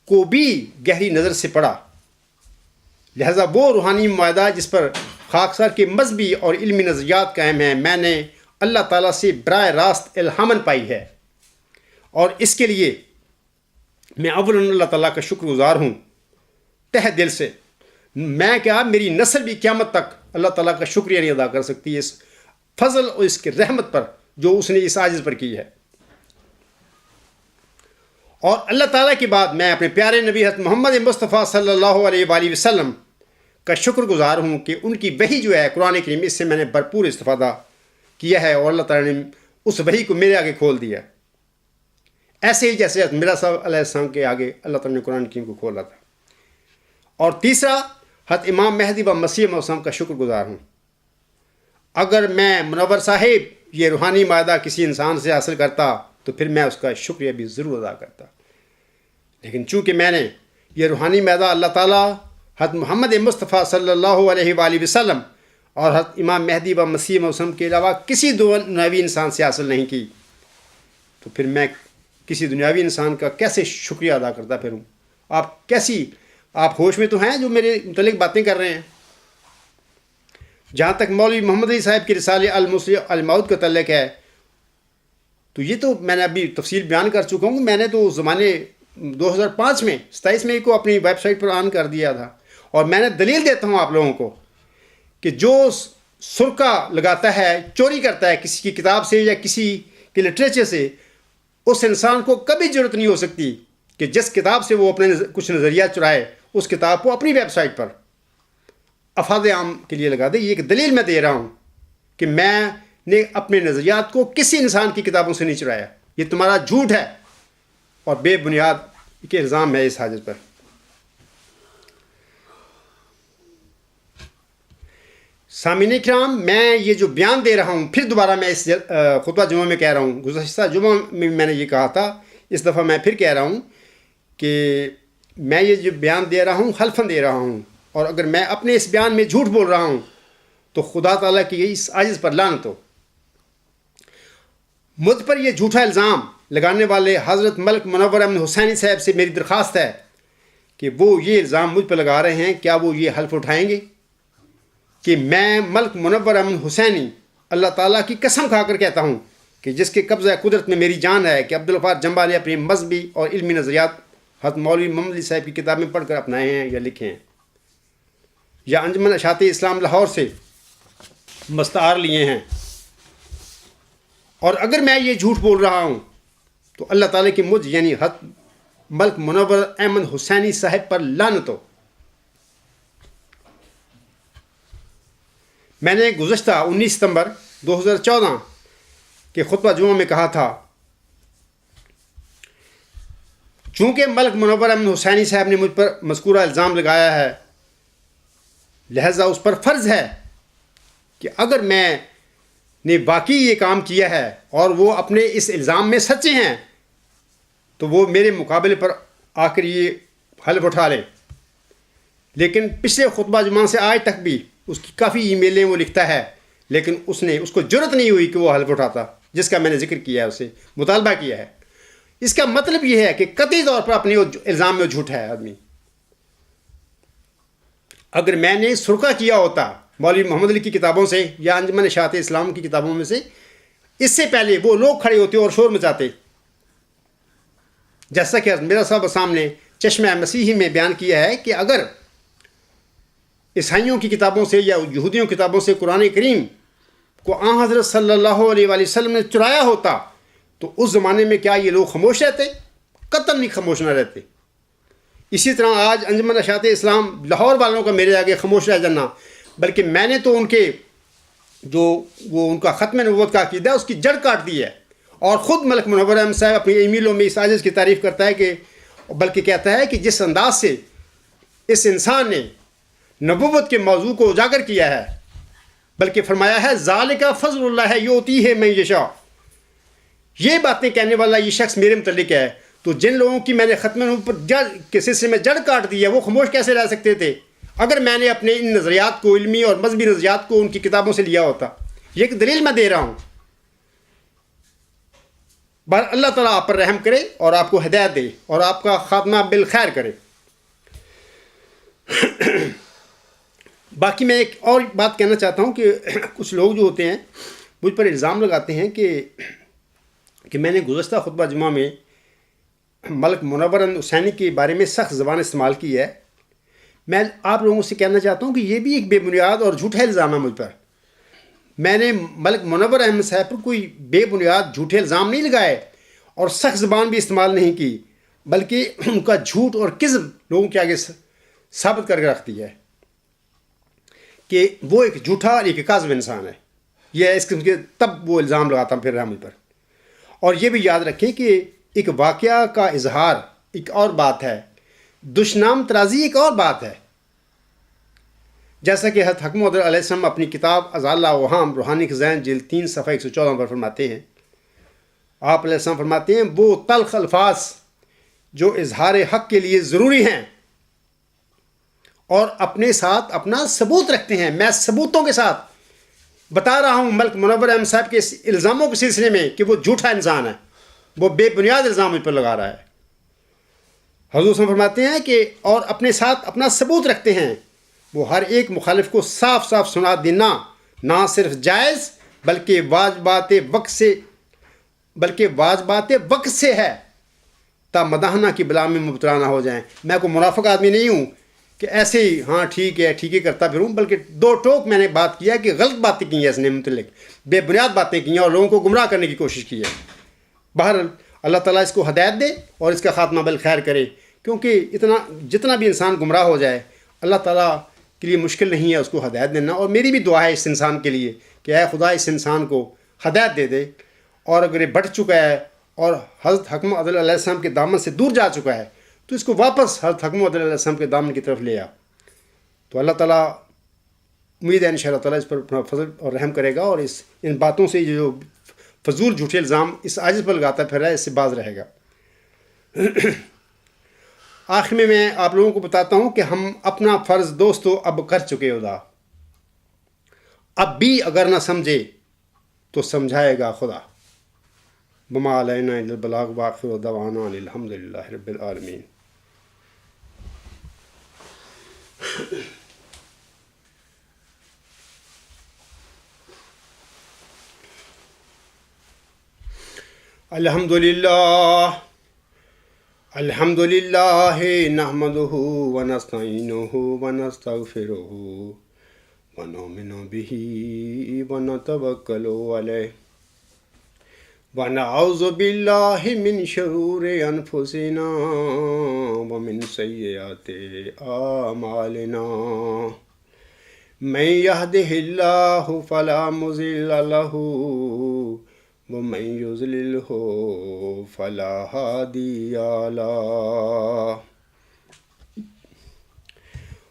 کو بھی گہری نظر سے پڑھا۔ لہذا وہ روحانی معاہدہ جس پر خاکسار کے مذہبی اور علمی نظریات قائم ہیں، میں نے اللہ تعالیٰ سے براہ راست الہاماً پائی ہے، اور اس کے لیے میں اولاً اللہ تعالیٰ کا شکر گزار ہوں تہ دل سے۔ میں کیا، میری نسل بھی قیامت تک اللہ تعالیٰ کا شکریہ نہیں ادا کر سکتی اس فضل اور اس کی رحمت پر جو اس نے اس عاجز پر کی ہے۔ اور اللہ تعالیٰ کے بعد میں اپنے پیارے نبی حضرت محمد مصطفیٰ صلی اللہ علیہ وآلہ وسلم کا شکر گزار ہوں کہ ان کی وحی جو ہے قرآن کریم، اس سے میں نے بھرپور استفادہ کیا ہے، اور اللہ تعالیٰ نے اس وحی کو میرے آگے کھول دیا۔ ایسے ہی جیسے میرا صاحب علیہ السلام کے آگے اللہ تعالیٰ نے قرآن حکیم کو کھولا تھا۔ اور تیسرا، حضرت امام مہدی و مسیح موسم کا شکر گزار ہوں۔ اگر میں منور صاحب یہ روحانی معاہدہ کسی انسان سے حاصل کرتا تو پھر میں اس کا شکریہ بھی ضرور ادا کرتا، لیکن چونکہ میں نے یہ روحانی معاہدہ اللہ تعالیٰ، حضرت محمد مصطفیٰ صلی اللہ علیہ وآلہ وسلم اور حضرت امام مہدی و مسیح موسم کے علاوہ کسی دنیاوی انسان سے حاصل نہیں کی، تو پھر میں کسی دنیاوی انسان کا کیسے شکریہ ادا کرتا پھروں؟ آپ ہوش میں تو ہیں جو میرے متعلق باتیں کر رہے ہیں؟ جہاں تک مولوی محمد علی صاحب کی رسالہ المسلم الموعود کا تعلق ہے، تو یہ تو میں نے ابھی تفصیل بیان کر چکا ہوں۔ میں نے تو اس زمانے 2005 میں 27 مئی کو اپنی ویب سائٹ پر آن کر دیا تھا، اور میں نے دلیل دیتا ہوں آپ لوگوں کو کہ جو سرقہ لگاتا ہے، چوری کرتا ہے کسی کی کتاب سے یا کسی کے لٹریچر سے، اس انسان کو کبھی ضرورت نہیں ہو سکتی کہ جس کتاب سے وہ اپنے کچھ نظریات چرائے اس کتاب کو اپنی ویب سائٹ پر افاد عام کے لیے لگا دے۔ یہ ایک دلیل میں دے رہا ہوں کہ میں نے اپنے نظریات کو کسی انسان کی کتابوں سے نہیں چرایا۔ یہ تمہارا جھوٹ ہے اور بے بنیاد کے الزام ہے اس حاجت پر۔ سامعین کرام، میں یہ جو بیان دے رہا ہوں، پھر دوبارہ میں اس خطبہ جمعہ میں کہہ رہا ہوں، گزشتہ جمعہ میں نے یہ کہا تھا، اس دفعہ میں پھر کہہ رہا ہوں کہ میں یہ جو بیان دے رہا ہوں حلفاً دے رہا ہوں، اور اگر میں اپنے اس بیان میں جھوٹ بول رہا ہوں تو خدا تعالیٰ کی اس عاجز پر لعنت ہو۔ مجھ پر یہ جھوٹا الزام لگانے والے حضرت ملک منور احمد حسینی صاحب سے میری درخواست ہے کہ وہ یہ الزام مجھ پر لگا رہے ہیں، کیا وہ یہ حلف اٹھائیں گے کہ میں ملک منور احمد حسینی اللہ تعالیٰ کی قسم کھا کر کہتا ہوں کہ جس کے قبضہ قدرت میں میری جان ہے، کہ عبدالغفار جمبا نے اپنے مذہبی اور علمی نظریات حضرت مولوی محمد علی صاحب کی کتابیں پڑھ کر اپنائے ہیں یا لکھے ہیں، یا انجمن اشاعت اسلام لاہور سے مستعار لیے ہیں، اور اگر میں یہ جھوٹ بول رہا ہوں تو اللہ تعالیٰ کی مجھ یعنی حضرت ملک منور احمد حسینی صاحب پر لعنت ہو۔ میں نے گزشتہ 19 ستمبر 2014 کے خطبہ جمعہ میں کہا تھا، چونکہ ملک منور احمد حسینی صاحب نے مجھ پر مذکورہ الزام لگایا ہے، لہذا اس پر فرض ہے کہ اگر میں نے واقعی یہ کام کیا ہے اور وہ اپنے اس الزام میں سچے ہیں تو وہ میرے مقابلے پر آ کر یہ حلف اٹھا لیں۔ لیکن پچھلے خطبہ جمعہ سے آج تک بھی اس کی کافی ای میلیں وہ لکھتا ہے، لیکن اس کو جرت نہیں ہوئی کہ وہ حلف اٹھاتا، جس کا میں نے ذکر کیا ہے، اسے مطالبہ کیا ہے۔ اس کا مطلب یہ ہے کہ قطعی طور پر اپنے الزام میں جھوٹا ہے آدمی۔ اگر میں نے سرقہ کیا ہوتا مولوی محمد علی کی کتابوں سے یا انجمن اشاعت اسلام کی کتابوں میں سے، اس سے پہلے وہ لوگ کھڑے ہوتے اور شور مچاتے، جیسا کہ میرا صاحب سامنے چشمہ مسیحی میں بیان کیا ہے کہ اگر عیسائیوں کی کتابوں سے یا یہودیوں کی کتابوں سے قرآن کریم کو آن حضرت صلی اللہ علیہ وآلہ وسلم نے چرایا ہوتا تو اس زمانے میں کیا یہ لوگ خاموش رہتے؟ قطعاً نہیں خاموش نہ رہتے۔ اسی طرح آج انجمن اشاعت اسلام لاہور والوں کا میرے آگے خاموش رہ جانا، بلکہ میں نے تو ان کے جو وہ ان کا ختم نبوت کا عقیدہ ہے اس کی جڑ کاٹ دی ہے، اور خود ملک منور احمد صاحب اپنی ای میلوں میں اس عاجز کی تعریف کرتا ہے کہ بلکہ کہتا ہے کہ جس انداز سے اس انسان نے نبوت کے موضوع کو اجاگر کیا ہے، بلکہ فرمایا ہے ذالک فضل اللہ ہے یؤتیہ من یشاء، یہ باتیں کہنے والا یہ شخص میرے متعلق ہے، تو جن لوگوں کی میں نے ختم نبوت کے سلسلے میں جڑ کاٹ دی ہے وہ خاموش کیسے رہ سکتے تھے اگر میں نے اپنے ان نظریات کو، علمی اور مذہبی نظریات کو ان کی کتابوں سے لیا ہوتا؟ یہ ایک دلیل میں دے رہا ہوں۔ اللہ تعالیٰ آپ پر رحم کرے اور آپ کو ہدایت دے اور آپ کا خاتمہ بالخیر کرے۔ باقی میں ایک اور بات کہنا چاہتا ہوں کہ کچھ لوگ جو ہوتے ہیں مجھ پر الزام لگاتے ہیں کہ میں نے گزشتہ خطبہ جمعہ میں ملک منور احمد حسینی کے بارے میں سخت زبان استعمال کی ہے۔ میں آپ لوگوں سے کہنا چاہتا ہوں کہ یہ بھی ایک بے بنیاد اور جھوٹا الزام ہے مجھ پر۔ میں نے ملک منور احمد صاحب پر کوئی بے بنیاد جھوٹے الزام نہیں لگائے اور سخت زبان بھی استعمال نہیں کی، بلکہ ان کا جھوٹ اور کذب لوگوں کے آگے ثابت کر کے رکھتی ہے کہ وہ ایک جھوٹا اور ایک کاذب انسان ہے۔ یہ اس قسم کے تب وہ الزام لگاتا ہوں پھر رحمت پر۔ اور یہ بھی یاد رکھیں کہ ایک واقعہ کا اظہار ایک اور بات ہے، دشنام ترازی ایک اور بات ہے۔ جیسا کہ حضرت حکیم علیہ السلام اپنی کتاب ازالہ اوہام روحانی خزائن جلد 3 صفحہ 114 پر فرماتے ہیں، آپ علیہ السلام فرماتے ہیں وہ تلخ الفاظ جو اظہار حق کے لیے ضروری ہیں اور اپنے ساتھ اپنا ثبوت رکھتے ہیں، میں ثبوتوں کے ساتھ بتا رہا ہوں ملک منور احمد صاحب کے الزاموں کے سلسلے میں کہ وہ جھوٹا انسان ہے، وہ بے بنیاد الزام مجھ پر لگا رہا ہے۔ حضور صلی اللہ علیہ وسلم فرماتے ہیں کہ اور اپنے ساتھ اپنا ثبوت رکھتے ہیں، وہ ہر ایک مخالف کو صاف صاف سنا دینا نہ صرف جائز بلکہ واجبات وقت سے ہے، تا مداحنہ کی بلا میں مبتلا نہ ہو جائیں۔ میں کوئی منافق آدمی نہیں ہوں کہ ایسے ہی ہاں ٹھیک ہے کرتا پھروں، بلکہ دو ٹوک میں نے بات کیا کہ غلط باتیں کی ہیں اس نے متعلق، بے بنیاد باتیں کی ہیں اور لوگوں کو گمراہ کرنے کی کوشش کی ہے۔ بہرحال اللہ تعالیٰ اس کو ہدایت دے اور اس کا خاتمہ بالخیر کرے، کیونکہ جتنا بھی انسان گمراہ ہو جائے اللہ تعالیٰ کے لیے مشکل نہیں ہے اس کو ہدایت دینا۔ اور میری بھی دعا ہے اس انسان کے لیے کہ اے خدا اس انسان کو ہدایت دے دے، اور اگر یہ بڑھ چکا ہے اور حضرت حکیم علیہ السلام کے دامن سے دور جا چکا ہے تو اس کو واپس حضرت حکیم علیہ السلام کے دامن کی طرف لے آ۔ تو اللہ تعالیٰ امید ہے انشاءاللہ تعالیٰ اس پر اپنا فضل اور رحم کرے گا، اور ان باتوں سے جو فضول جھوٹے الزام اس عاجز پر لگاتا پھر رہا ہے اس سے باز رہے گا۔ آخر میں آپ لوگوں کو بتاتا ہوں کہ ہم اپنا فرض دوستو اب کر چکے ادا، اب بھی اگر نہ سمجھے تو سمجھائے گا خدا۔ وما علینا الا البلاغ وآخر دعوانا الحمد للہ رب العالمین۔ الحمد للہ نحمدہ ونستعینہ ونستغفرہ ونؤمن بہ ونتوکل علیہ ونعوذ باللہ من شرور انفسنا ومن سیئات اعمالنا، من یہدہ اللہ فلا مضل لہ ومن یضللہ فلا ہادی لہ،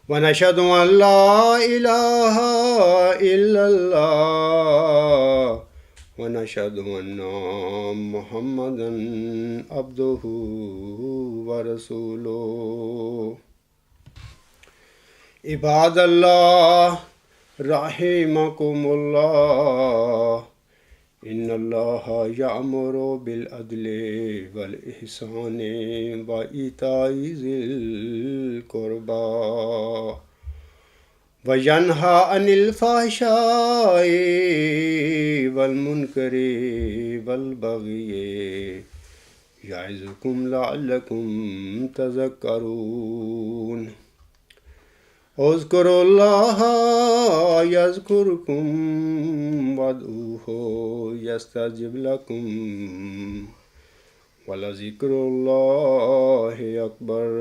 ونشہد ان لا الہ الا اللہ ونشہد ان محمدا عبدہ ورسولہ۔ عباد اللہ رحمکم اللہ، ان اللہ یأمر بالعدل والاحسان وایتاء ذی القربی وینہی عن الفحشاء والمنکر والبغی یعظکم لعلکم تذکرون۔ اذکروا اللہ یذکرکم وادعوہ یستجب لکم ولذکر اللہ اکبر۔